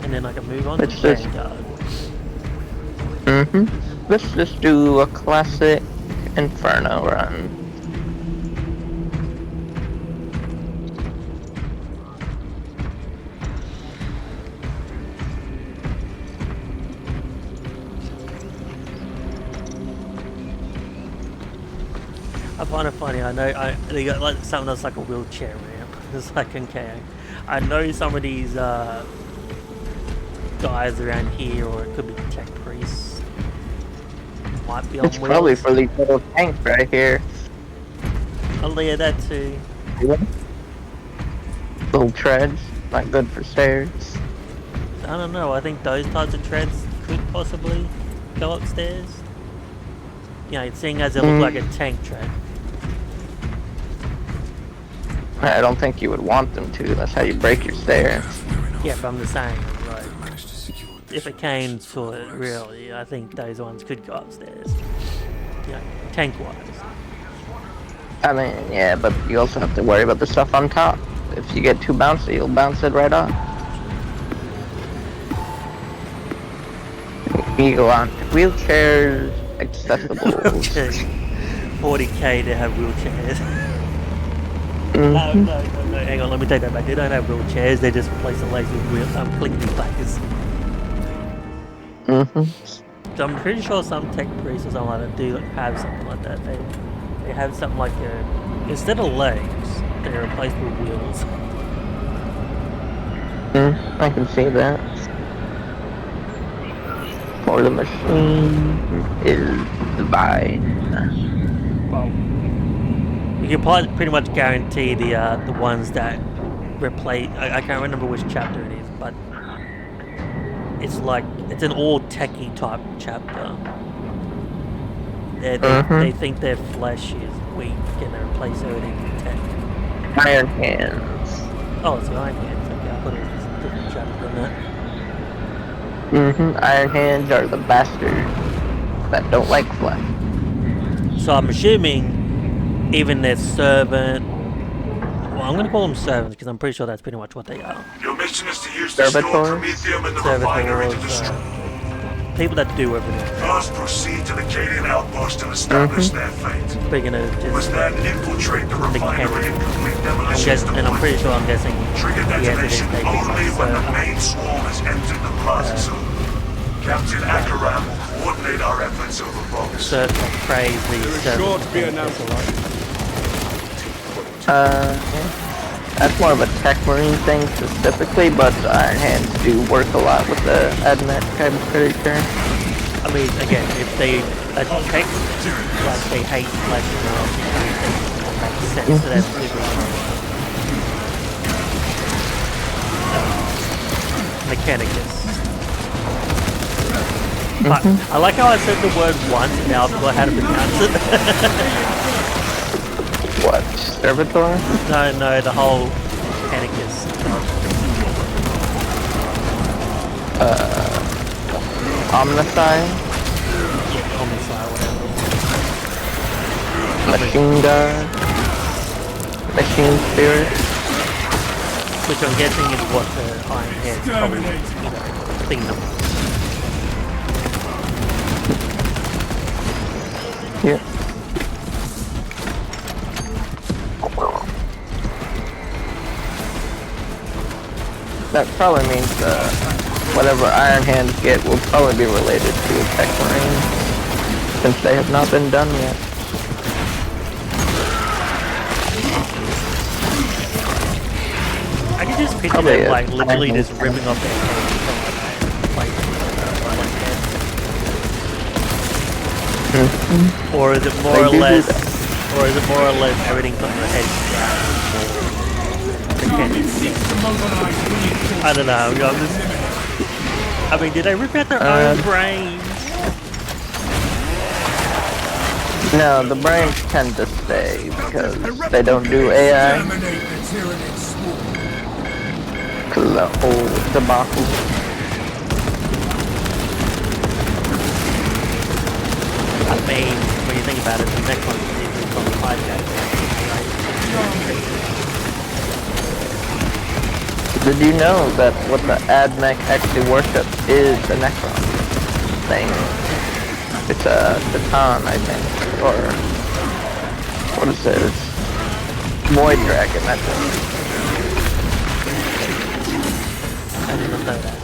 A: And then I can move on to Vanguard.
B: Let's just do a classic Inferno run.
A: I find it funny. I know they got like something that's like a wheelchair ramp. It's like okay. I know some of these guys around here, or it could be tech priests. Might be on
B: It's
A: wheels.
B: probably for these little tanks right here.
A: Oh yeah, that too.
B: Little treads, not good for stairs.
A: I don't know. I think those types of treads could possibly go upstairs. You know, seeing as it look like a tank tread.
B: I don't think you would want them to. That's how you break your stairs.
A: Yeah, but I'm just saying, like, if it came to it, really, I think those ones could go upstairs. You know, tank-wise.
B: I mean, yeah, but you also have to worry about the stuff on top. If you get too bouncy, you'll bounce it right off. You go on wheelchairs, accessible.
A: 40k to have wheelchairs. No, hang on, let me take that back. They don't have wheelchairs, they just replace the legs with clickety clackers. So I'm pretty sure some tech priests or something like that do have something like that. They have something like instead of legs, they're replaced with wheels.
B: I can see that. Or the machine is divine.
A: Well, you can probably pretty much guarantee the ones that replace. I can't remember which chapter it is, but it's like it's an all techie type chapter. They think their flesh is weak and they replace everything with tech.
B: Iron Hands.
A: Oh, it's the Iron Hands. Okay, I thought it was a different chapter than that.
B: Iron Hands are the bastards that don't like flesh.
A: So I'm assuming even their servant. Well, I'm going to call them servants because I'm pretty sure that's pretty much what they are.
I: Your mission is to use the stored promethium in the refinery to destroy.
A: People that do everything.
I: First, proceed to the Cadian outpost and establish their fate.
A: Speaking of just
I: Must then infiltrate the refinery and complete demolition.
A: And I'm pretty sure I'm guessing
I: Trigger detonation only when the main swarm has entered the plaza zone. Captain Akaram will coordinate our efforts over box.
A: Crazy.
J: Sure to be announced.
B: That's more of a tech marine thing specifically, but Iron Hands do work a lot with the AdMech, I'm pretty sure.
A: I mean, again, if they attack like they hate flesh and all, it makes sense to them. Mechanicus. But I like how I said the word once and now I forgot how to pronounce it.
B: What? Servitor?
A: No, the whole Mechanicus.
B: Omnicide?
A: Yeah, Omnicide, whatever.
B: Machine Gun? Machine Spirit?
A: Which I'm guessing is what the Iron Hands probably, thing number.
B: Yeah. That probably means whatever Iron Hands get will probably be related to a Tech Marine, since they have not been done yet.
A: I can just picture them like literally just ripping off their heads from or is it more or less everything from the head down? I don't know. I mean, did they rip out their own brains?
B: No, the brains tend to stay because they don't do AI. Because of the whole debacle.
A: I mean, when you think about it, the next one is from the hijack.
B: Did you know that what the AdMech actually worships is the Necron thing? It's a Titan, I think, or what is it? It's Void Dragon, that's it.
A: I didn't know that.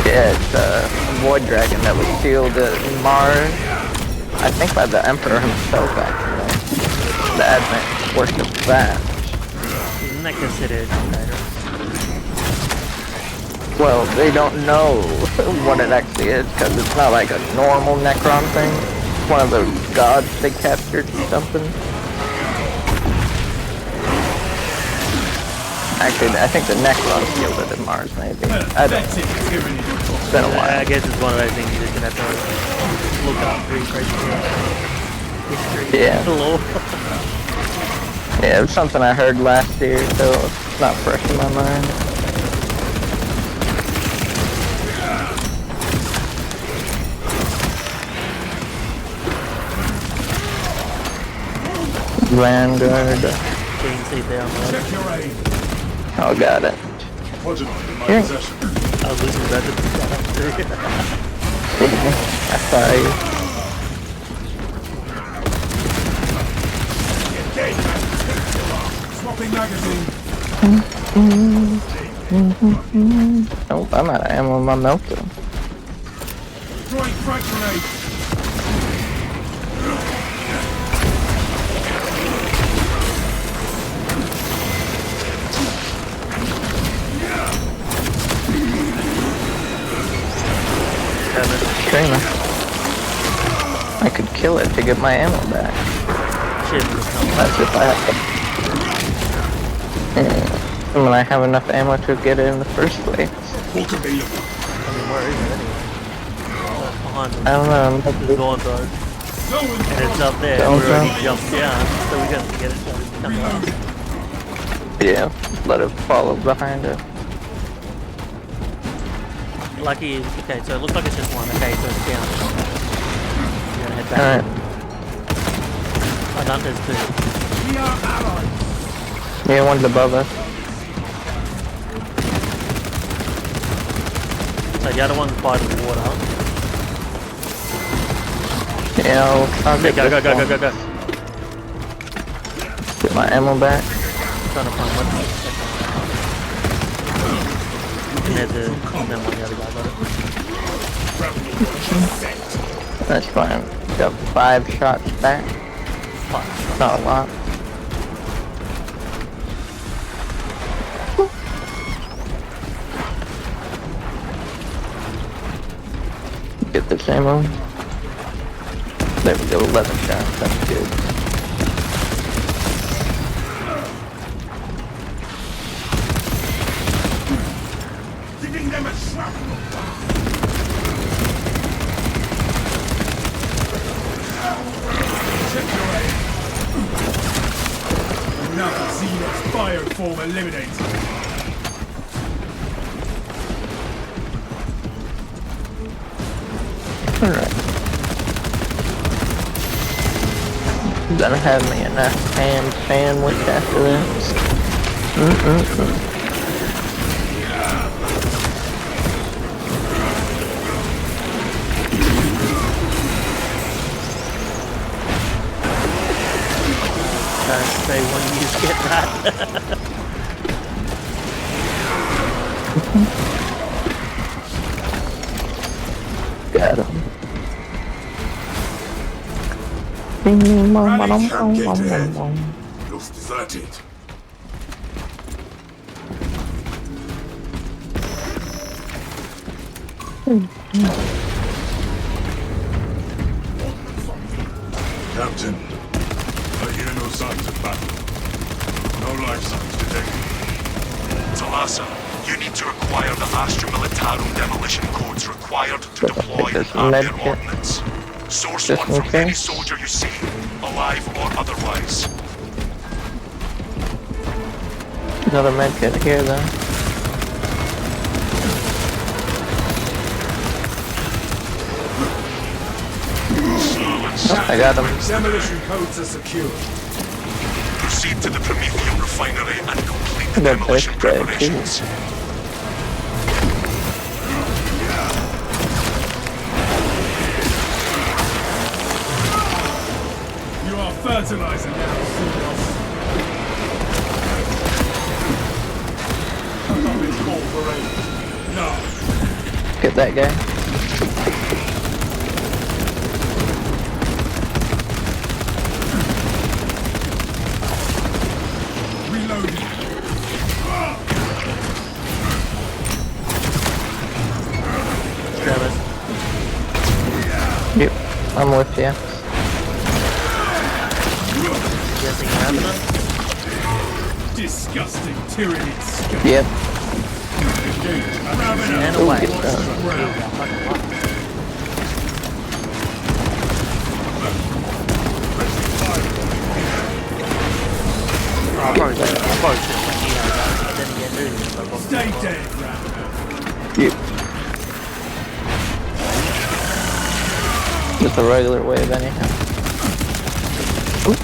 B: Yeah, it's a Void Dragon that was sealed in Mars, I think by the Emperor himself, actually. the admin worship that?
A: Isn't that considered traitor?
B: Well, they don't know what it actually is, because it's not like a normal Necron thing. It's one of those gods they captured or something. Actually, I think the Necrons killed it in Mars, maybe. I don't know. It's been a while.
A: I guess it's one of those things you're just gonna have to look up, research history,
B: Yeah.
A: the law.
B: Yeah, it was something I heard last year, so it's not fresh in my mind. Vanguard.
A: GNC down there.
J: Check your aim.
B: Oh, got it.
D: Hodgenot in my
B: Here.
D: possession.
A: I was listening to that too.
B: I saw you.
J: Swapping magazine.
B: Oh, I'm out of ammo on my melter.
J: Throwing frag grenade.
B: Trainer. I could kill it to get my ammo back.
A: Shit,
B: That's if I have to. When I have enough ammo to get it in the first place.
J: What could be?
A: I mean, where is it anyway? Behind
B: I don't know.
A: the dawn road. And it's up there.
B: Dawn
A: We already
B: road?
A: jumped down, so we got to get it so we can come up.
B: Yeah, let it follow behind it.
A: Lucky is okay, so it looks like it's just one. Okay, so it's down. You're gonna head back.
B: Alright.
A: Oh, no, there's two.
J: We are allies.
B: Yeah, one's above us.
A: So the other one's by the water.
B: Yeah, I'll
A: Okay,
B: get
A: go,
B: this
A: go, go,
B: one.
A: go, go, go.
B: Get my ammo back.
A: Trying to find one. And there's a, and then one the other guy got it.
B: That's fine. Got 5 shots back. Not a lot. Get this ammo. There we go, 11 shots. That's good.
J: Giving them a shrapnel. Check your aim. Another Xenos bioform eliminated.
B: Alright. Gonna have me enough ham sandwich after this.
A: Don't say when you get that.
B: Got him.
J: Rally camp gate ahead. Looks deserted.
D: Captain, I hear no signs of battle. No life signs detected.
I: Talassa, you need to acquire the Astra Militarum demolition codes required to deploy
B: this
I: and arm
B: med
I: your
B: kit.
I: ordnance. Source
B: Just
I: one
B: in
I: from any
B: case.
I: soldier you see, alive or otherwise.
B: Another medkit here though. Oh, I got him.
J: Demolition codes are secured.
I: Proceed to the Prometheum refinery and complete the
B: Good
I: demolition
B: place, guys.
I: preparations.
J: You are fertilizer now, Xenos. Come in call for aid. No.
B: Get that guy. I'm with you.
A: Guessing you're having them?
J: Disgusting tyranny scum.
B: Yep.
A: And
B: Ooh,
A: away.
B: get done.
A: I'll probably should have let you know that. But then again, dude,
J: Stay dead, Ram.
B: Yep. Just a regular wave anyhow. Ooh.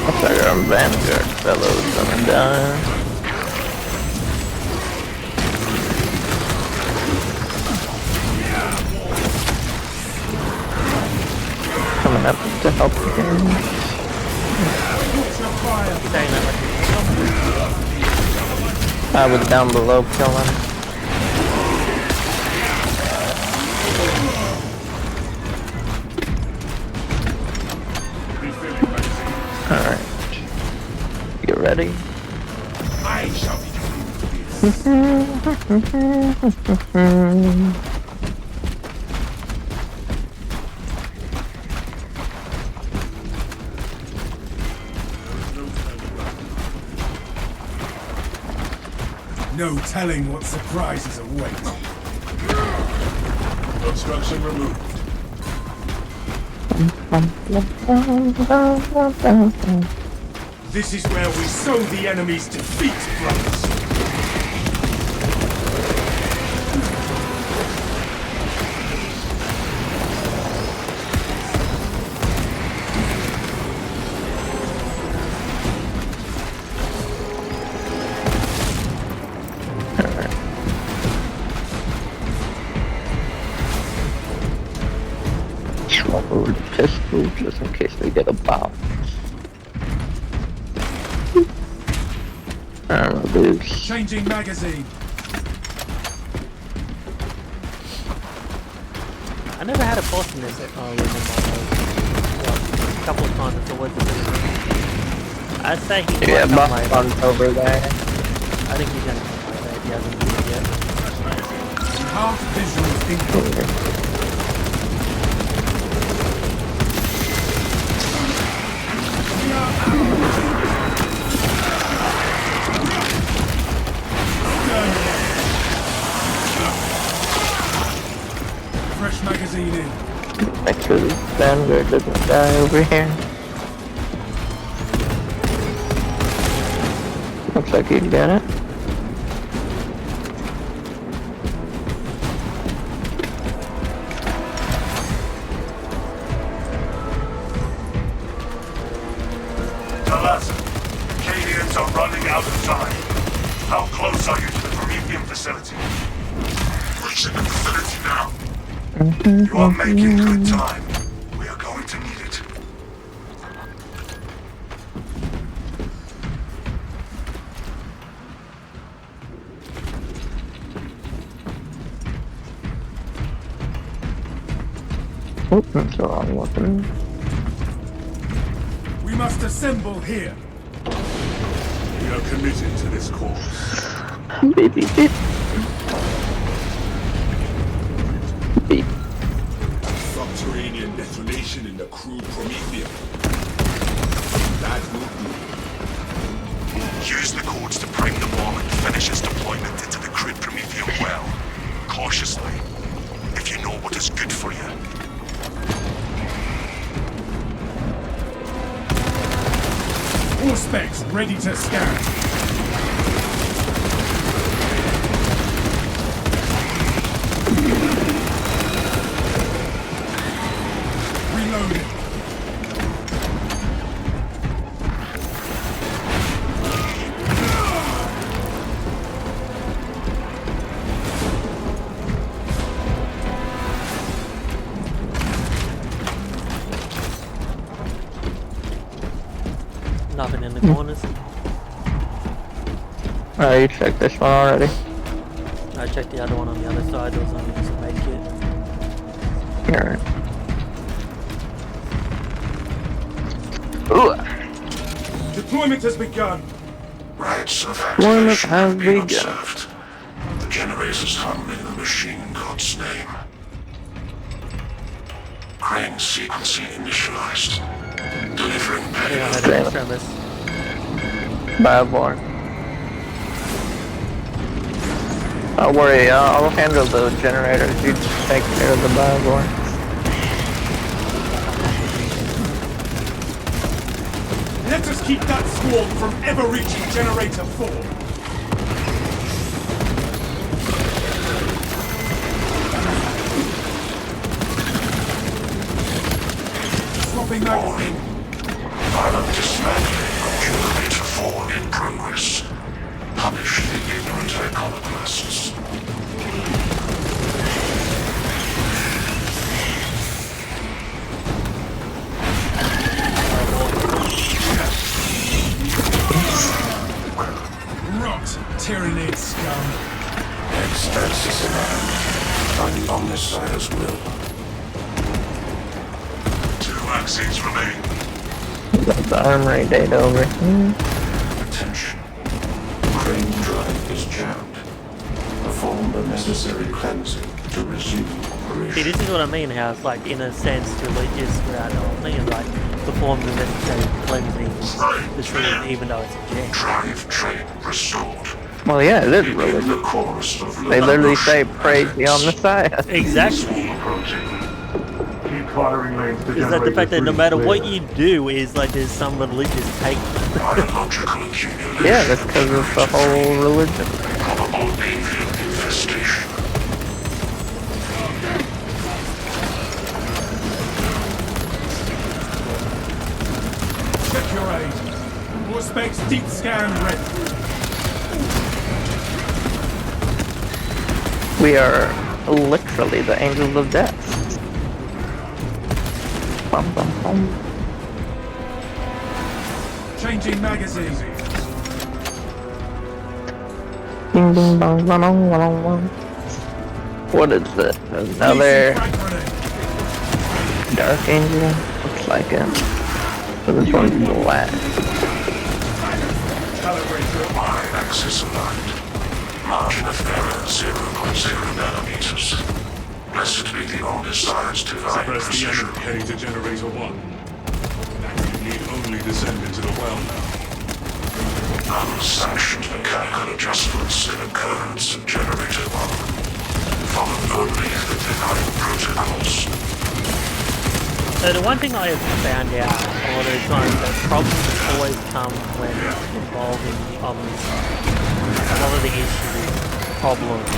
B: Looks like our Vanguard fellow's gonna die. Coming up to help again. I was down below killing. Alright. Get ready.
J: I shall be no telling what surprises await.
D: Obstruction removed.
J: This is where we sow the enemy's defeat, brothers.
B: Swap over the pistol just in case they get a bounce. Armor boots.
J: Changing magazine.
A: I never had a boss in this. Oh, yeah, a couple of times towards the middle. I'd say he's
B: Yeah,
A: gonna come
B: boss
A: later.
B: one's over there.
A: I think he's gonna come later if he hasn't moved yet.
J: Half visual income. Fresh magazine in.
B: Make sure the Vanguard doesn't die over here. Looks like you got it.
I: Talassa, Cadians are running out of time. How close are you to the Prometheum facility? Reaching the facility now. You are making good time. We are going to need it.
B: Oh, that's the wrong weapon.
J: We must assemble here.
D: We are committed to this cause.
B: Baby bit. Beep.
D: Subterranean detonation in the crude Prometheum. That will do.
I: Use the codes to prime the bomb and finish its deployment into the crude Prometheum well. Cautiously. If you know what is good for you.
J: All specs ready to scan. Reloading.
A: nothing in the corners.
B: Oh, you checked this one already?
A: I checked the other one on the other side. There was only just a med kit.
B: Alright. Ooh.
J: Deployment has begun.
I: Rites of
B: Deployment
I: activation
B: has
I: have been
B: begun.
I: observed. The generators hum in the machine god's name. Crane sequencing initialized. Delivering
A: I think I
I: payload.
A: had an extra miss.
B: Bioborn. Don't worry, I'll handle the generators. You take care of the Bioborn.
J: Let us keep that swarm from ever reaching Generator 4. Swapping magazine.
I: Violent dismantling of Generator 4 in progress. Punish the ignorant iconoclasts.
J: Rot, Tyranid scum.
I: Excelsis by the Omnissiah's will. 2 axes remain.
B: Got the armory data over here.
I: Attention. Crane drive is jammed. Perform the necessary cleansing to resume operation.
A: See, this is what I mean, how it's like, in a sense, religious without knowing, like, perform the necessary cleansing machine, even though it's a gem.
I: Drive train restored.
B: Well, yeah, it is religious.
I: The chorus of
B: They literally say, praise the Omnissiah.
A: Exactly.
D: Keep firing lanes to
A: Is that the fact that no matter what you do, is like there's some religious take.
I: biological accumulation.
B: Yeah, that's because of the whole religion.
I: Probable avian infestation.
J: Check your aid. All specs deep scan ready.
B: We are literally the angels of death. Bum, bum, bum.
J: Changing magazine.
B: Ding, ding, bong, bong, bong, bong, bong. What is it? Another Dark Angel? Looks like it. So this one's black.
I: Y-axis aligned. Margin of error 0.0 nanometers. Blessed be the Omnissiah's divine
D: Suppress the
I: precision.
D: enemy heading to Generator 1. You need only descend into the well now.
I: Unsanctioned mechanical adjustments in occurrence at Generator 1. Follow only the denied protocols.
A: So the one thing I have found out a lot of the time, that problems always come when involving the Omnissiah. A lot of the issues is problems.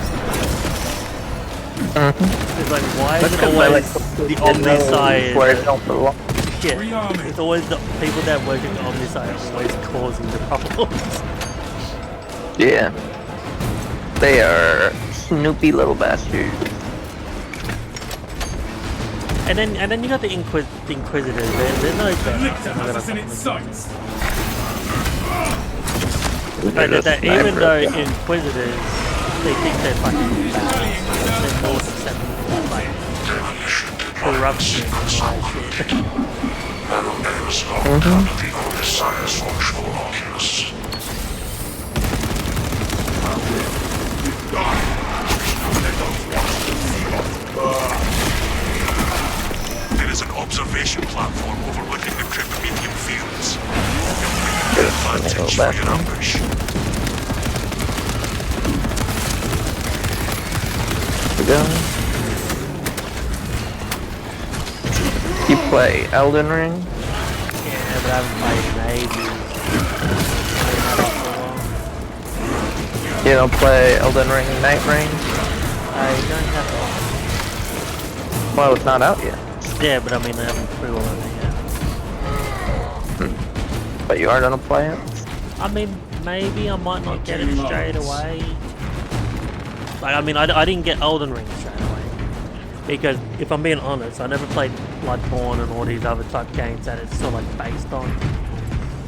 A: It's like, why is it always the Omnissiah?
B: Where it don't belong.
A: Yeah, it's always the people that work at the Omnissiah always causing the problems.
B: Yeah. They are snoopy little bastards.
A: And then you got the Inquisitors. They're no
J: Lictor has us in its sights.
A: That even though Inquisitors, they think they're fucking bad, they're more susceptible to like corruption and all that shit.
I: Nanometers are under the Omnissiah's watchful oculus.
K: There is an observation platform overlooking the Cryptomedium fields. Advantage for your numbers.
B: You play Elden Ring?
A: Yeah, but I haven't played in ages.
B: You don't play Elden Ring and Night Ring?
A: I don't have
B: Well, it's not out yet.
A: it. Yeah, but I mean, I haven't pre-ordered it yet.
B: But you are gonna play it?
A: I mean, maybe I might not get it straight away. Like, I mean, I didn't get Elden Ring straight away. Because, if I'm being honest, I never played Bloodborne and all these other type games that it's sort of like based on.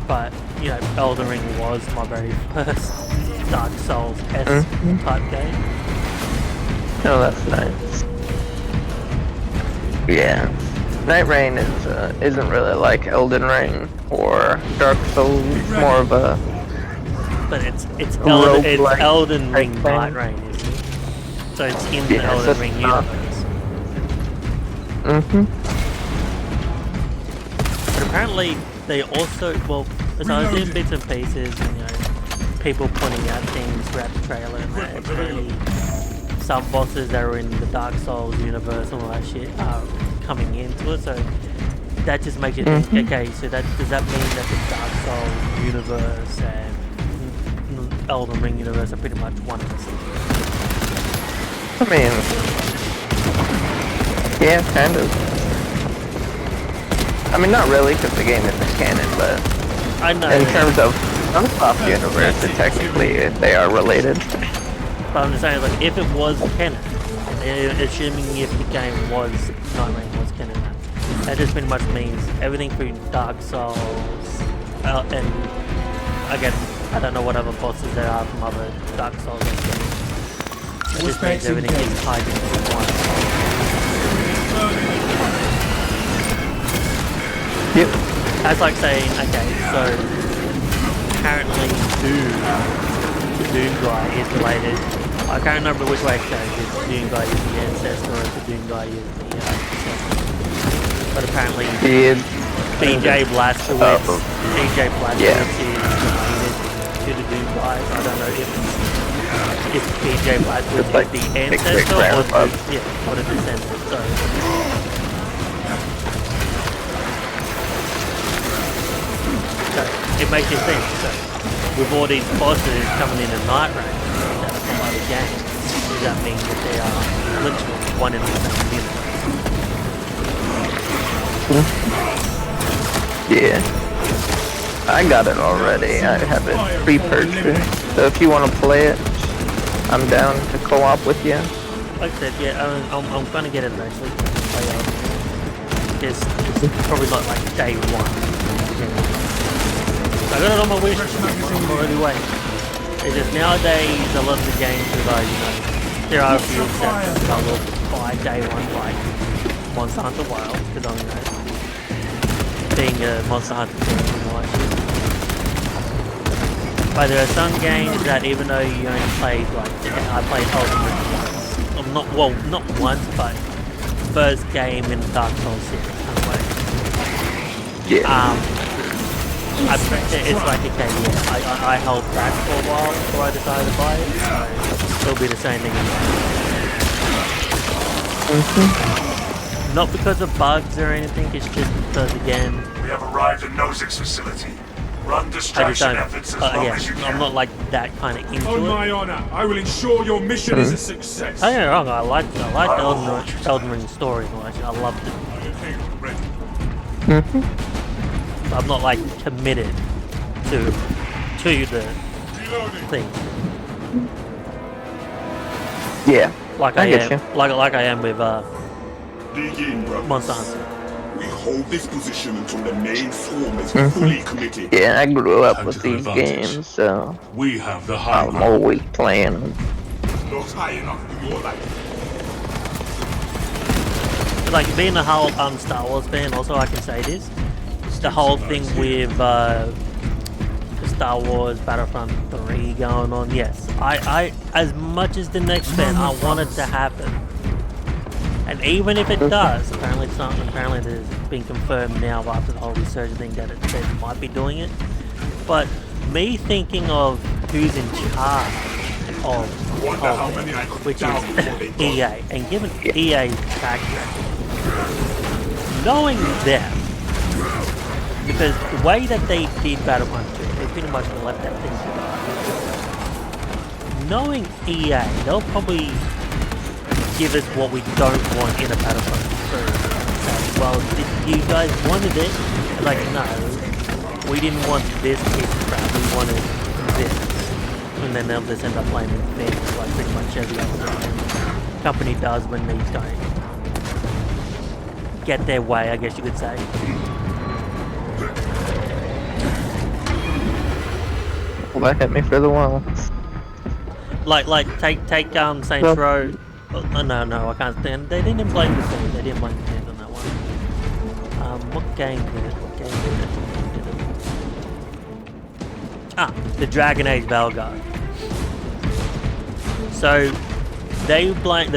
A: but you know, Elden Ring was my very first Dark Souls-esque type game.
B: Oh, that's nice. Yeah. Night Rain isn't really like Elden Ring or Dark Souls. It's more of a
A: But it's
B: roguelike
A: Elden Ring
B: type
A: Night
B: thing.
A: Rain, isn't it? So it's in
B: Yeah,
A: the Elden
B: so
A: Ring
B: it's not-
A: universe. But apparently they also, well, as I was seeing bits and pieces, and, you know, people pointing out things throughout the trailer, and that apparently some bosses that are in the Dark Souls universe and all that shit are coming into it, so that just makes you think, okay, so does that mean that the Dark Souls universe and Elden Ring universe are pretty much one and the same?
B: I mean, yeah, kind of. I mean, not really, because the game isn't canon, but
A: I know.
B: in terms of Ubisoft universe, technically they are related.
A: But I'm just saying, like, if it was canon, and assuming if the game was Night Rain was canon, that just pretty much means everything through Dark Souls, and again, I don't know what other bosses there are from other Dark Souls games. It just means everything is tied into one.
B: Yep.
A: That's like saying, okay, so apparently the Doom guy is related. I can't remember which way it goes. If the Doom guy is the ancestor or if the Doom guy is the ancestor. But apparently BJ Blazkowicz is related to the Doom guys. I don't know if BJ Blazkowicz is the ancestor or the descendant. So it makes you think. So with all these bosses coming in at Night Rain that are from other games, does that mean that they are literally one in the same universe?
B: Yeah. I got it already. I have it pre-purchased. So if you want to play it, I'm down to co-op with you.
A: Like I said, yeah, I'm gonna get it eventually. It's probably not like day one. I got it on my wish list. I'm already waiting. It's just nowadays a lot of the games are like, you know, there are a few exceptions that I'll buy day one, like Monster Hunter Wilds, because I'm, you know, being a Monster Hunter fan and all that shit. But there are some games that even though you only played, like, I played Elden Ring once. Not once, but first game in the Dark Souls series, kind of way.
B: Yeah.
A: It's like, okay, yeah, I held back for a while before I decided to buy it, so it'll be the same thing again. Not because of bugs or anything, it's just because, again,
I: We have arrived at Nozick's facility. Run distraction efforts as long as you can.
A: I'm not like that kind of into
J: On
A: it.
J: my honor, I will ensure your mission is a success.
A: Don't get me wrong, I liked the Elden Ring story and all that shit, I loved it. I'm not like committed to the thing.
B: Yeah.
A: Like I am, like I am with
D: Begin, brothers.
A: Monster Hunter.
D: We hold this position until the main swarm is fully committed.
B: Yeah, I grew up with these games, so
D: We have the high
B: I'm always playing them.
D: Not high enough in your life.
A: Like being a whole Star Wars fan, also I can say this. The whole thing with Star Wars Battlefront 3 going on, yes. I as much as the next fan, I want it to happen. And even if it does, apparently it's not, apparently it's been confirmed now after the whole resurgence thing that they might be doing it. But me thinking of who's in charge of it, which is EA, and given EA's track record, knowing them, because the way that they did Battlefront 2, they pretty much left that thing to die. Knowing EA, they'll probably give us what we don't want in a Battlefront 2. Say, well, you guys wanted it? And like, no, we didn't want this piece of crap, we wanted this. And then they'll just end up blaming things like pretty much every other company does when they don't get their way, I guess you could say.
B: that hit me for the wall.
A: Like take Saints
B: Well-
A: Row. No, I can't stand. They didn't blame the fans. They didn't blame the fans on that one. What game did it? The Dragon Age Valguard. So they blamed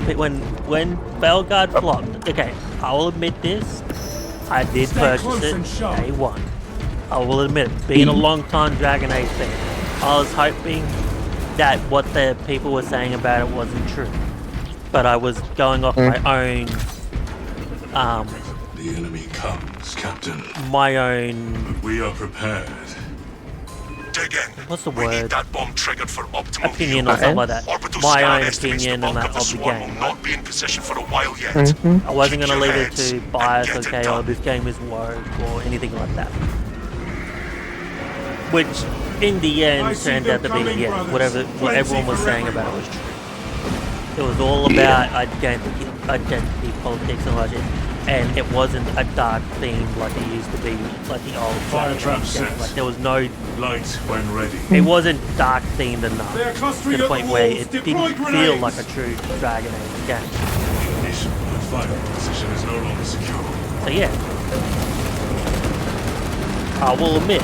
A: when Valguard flopped. Okay, I will admit this. I did purchase it day one. I will admit it. Being a long-time Dragon Age fan, I was hoping that what the people were saying about it wasn't true. But I was going off my own,
D: The enemy comes, Captain.
A: my own,
D: But we are prepared.
E: Dig in.
A: what's the
E: We need
A: word?
E: that bomb triggered for optimal
A: Opinion or something like that.
E: Orbital
A: My
E: scan
A: own
E: estimates
A: opinion
E: the
A: and
E: bulk
A: that
E: of
A: of the
E: swarm
A: game.
E: will not be in position for a while yet.
A: I wasn't
E: Keep
A: going to
E: your
A: leave it
E: heads
A: to
E: and
A: bias,
E: get it
A: okay,
E: done.
A: this game is woke or anything like that. Which, in the
J: I
A: end,
J: see
A: turned
J: them
A: out to be,
J: coming,
A: yeah,
J: brothers.
A: whatever what
J: Plenty
A: everyone was
J: for
A: saying about it
J: everyone.
A: was true. It was all about identity politics and logic, and it wasn't a dark theme like it used to be, like the old
D: Fire
A: Dragon
D: trap
A: Age game.
D: set.
A: Like there was no,
D: Light when ready.
A: it wasn't dark themed enough
J: They are
A: to
J: clustering
A: the
J: at
A: point
J: the
A: where
J: walls.
A: it
J: Deploy
A: didn't feel
J: grenades.
A: like a true Dragon Age game.
D: Ignition. The firing position is no longer secure.
A: So yeah, I will admit,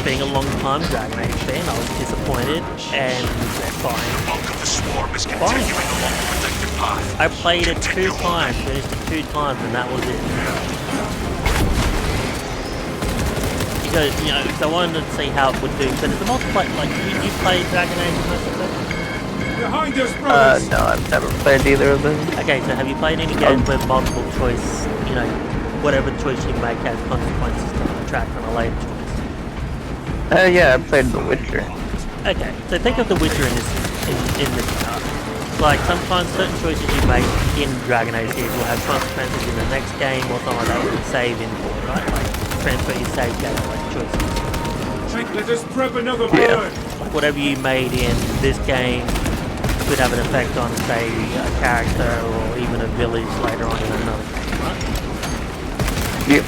A: being a long time Dragon Age fan, I was disappointed and fine.
E: Bulk of the swarm is continuing along the predicted path.
A: I played it 2 times, finished it 2 times, and that was it. Because, you know, because I wanted to see how it would do, but it's a multiplayer, like, you played Dragon Age most of it?
J: Behind us, brothers.
B: No, I've never played either of them.
A: Okay, so have you played any games with multiple choice, you know, whatever choice you make has consequences to attract on a later choice?
B: Yeah, I played The Witcher.
A: Okay, so think of The Witcher in this part. Like, sometimes certain choices you make in Dragon Age series will have consequences in the next game or something like that will save in for, right? Like, transfer your save game, like, choices.
J: Let us prep another bird.
A: Like, whatever you made in this game could have an effect on, say, a character or even a village later on in another game, right?
B: Yep.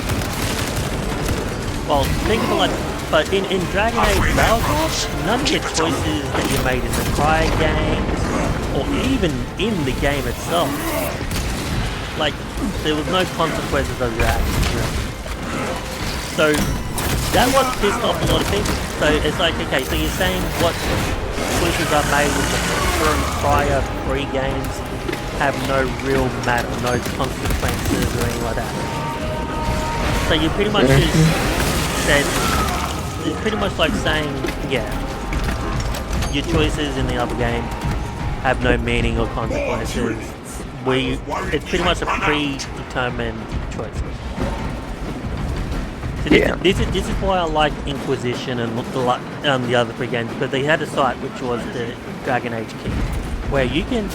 A: Well, think of it like, but in Dragon Age Valguard, none of the choices that you made in the prior games, or even in the game itself, like, there was no consequences of your actions, really. So, that what pissed off a lot of people. So, it's like, okay, so you're saying what choices are made with the prior 3 games have no real matter, no consequences or anything like that. So you pretty much just said, it's pretty much like saying, yeah, your choices in the other game have no meaning or consequences. It's pretty much a predetermined choice. So this is why I like Inquisition and the other 3 games, because they had a site which was the Dragon Age Key, where you can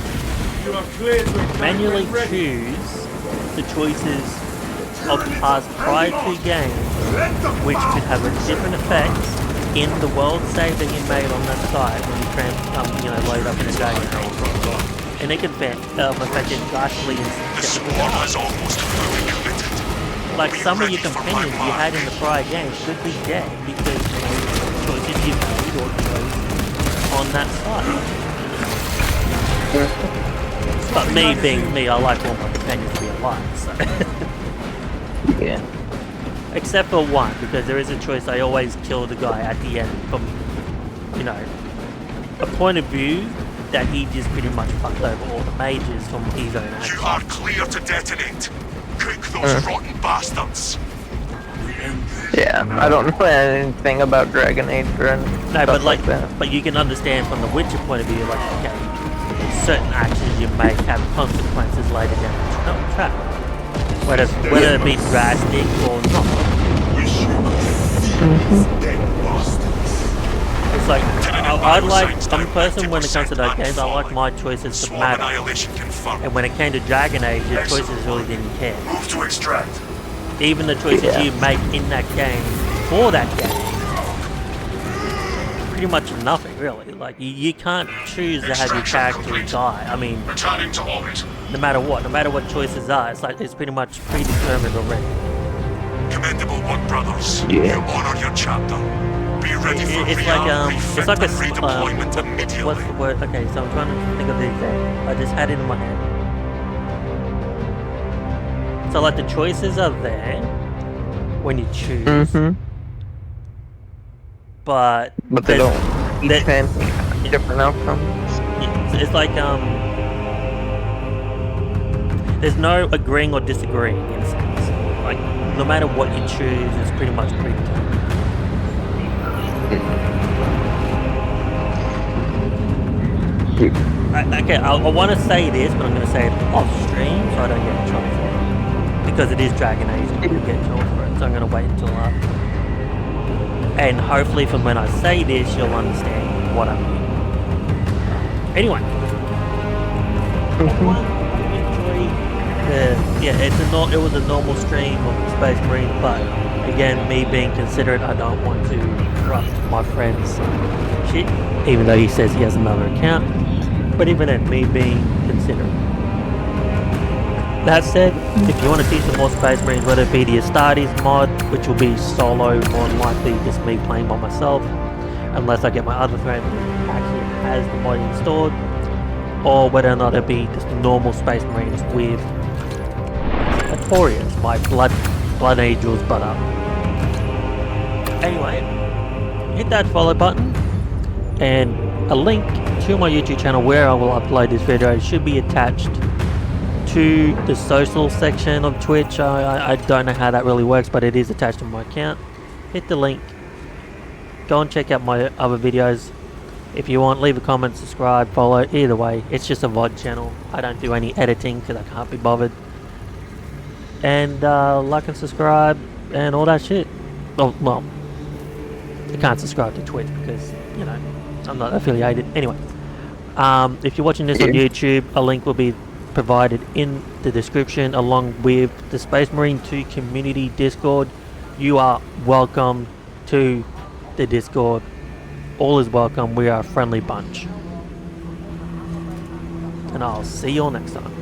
A: manually choose the choices of past prior 2 games, which could have a different effects in the world save that you made on that site when you load up in a Dragon Age, and it can affect it drastically in like some of your companions you had in the prior games could be dead because of choices you made or chose on that site. But me being me, I like all my companions to be alive, so.
B: Yeah.
A: Except for one, because there is a choice I always kill the guy at the end from, you know, a point of view that he just pretty much fucked over all the mages from his own actions.
E: You are clear to detonate. Cook those rotten bastards.
B: Yeah, I don't know anything about Dragon Age or anything.
A: No, but
B: like that.
A: but you can understand from the Witcher point of view, like, okay, certain actions you make have consequences later down the track. Whether it be drastic or not. It's like, I'm a person when it comes to those games, I like my choices to matter. And when it came to Dragon Age, your choices really didn't care.
E: Move to extract.
A: Even the choices you make in that game, for that game, pretty much nothing really. Like, you can't choose to have your character die. I mean,
E: Returning to orbit.
A: no matter what choices are, it's like, it's pretty much predetermined already.
E: Commendable work, brothers.
B: Yeah.
E: You honor your chapter. Be ready for
A: It's like it's like a
E: redeployment immediately.
A: what's the word? Okay, so I'm trying to think of the example. I just had it in my head. So like the choices are there when you choose, but
B: they
A: there's-
B: don't. Each
A: there-
B: hand has different outcomes.
A: it's like there's no agreeing or disagreeing in a sense. Like no matter what you choose, it's pretty much predetermined. Okay, I want to say this, but I'm going to say it off stream so I don't get in trouble for it. Because it is Dragon Age and you can get in trouble for it, so I'm going to wait until after. And hopefully from when I say this, you'll understand what I mean. Anyway. It was a normal stream of Space Marine, but again, me being considerate, I don't want to interrupt my friend's shit, even though he says he has another account. But even then, me being considerate. That said, if you want to see some more Space Marines, whether it be the Astartes mod, which will be solo, more than likely just me playing by myself, unless I get my other friend who actually has the mod installed, or whether or not it be just normal Space Marines with Artorias, my blood angels butt up. Anyway, hit that follow button, and a link to my YouTube channel where I will upload this video should be attached to the social section of Twitch. I don't know how that really works, but it is attached to my account. Hit the link, go and check out my other videos. If you want, leave a comment, subscribe, follow. Either way, it's just a VOD channel. I don't do any editing because I can't be bothered. And like and subscribe and all that shit. Oh, well, you can't subscribe to Twitch because, you know, I'm not affiliated. Anyway, if you're watching this on YouTube, a link will be provided in the description along with the Space Marine 2 community Discord. You are welcome to the Discord. All is welcome. We are a friendly bunch. And I'll see you all next time.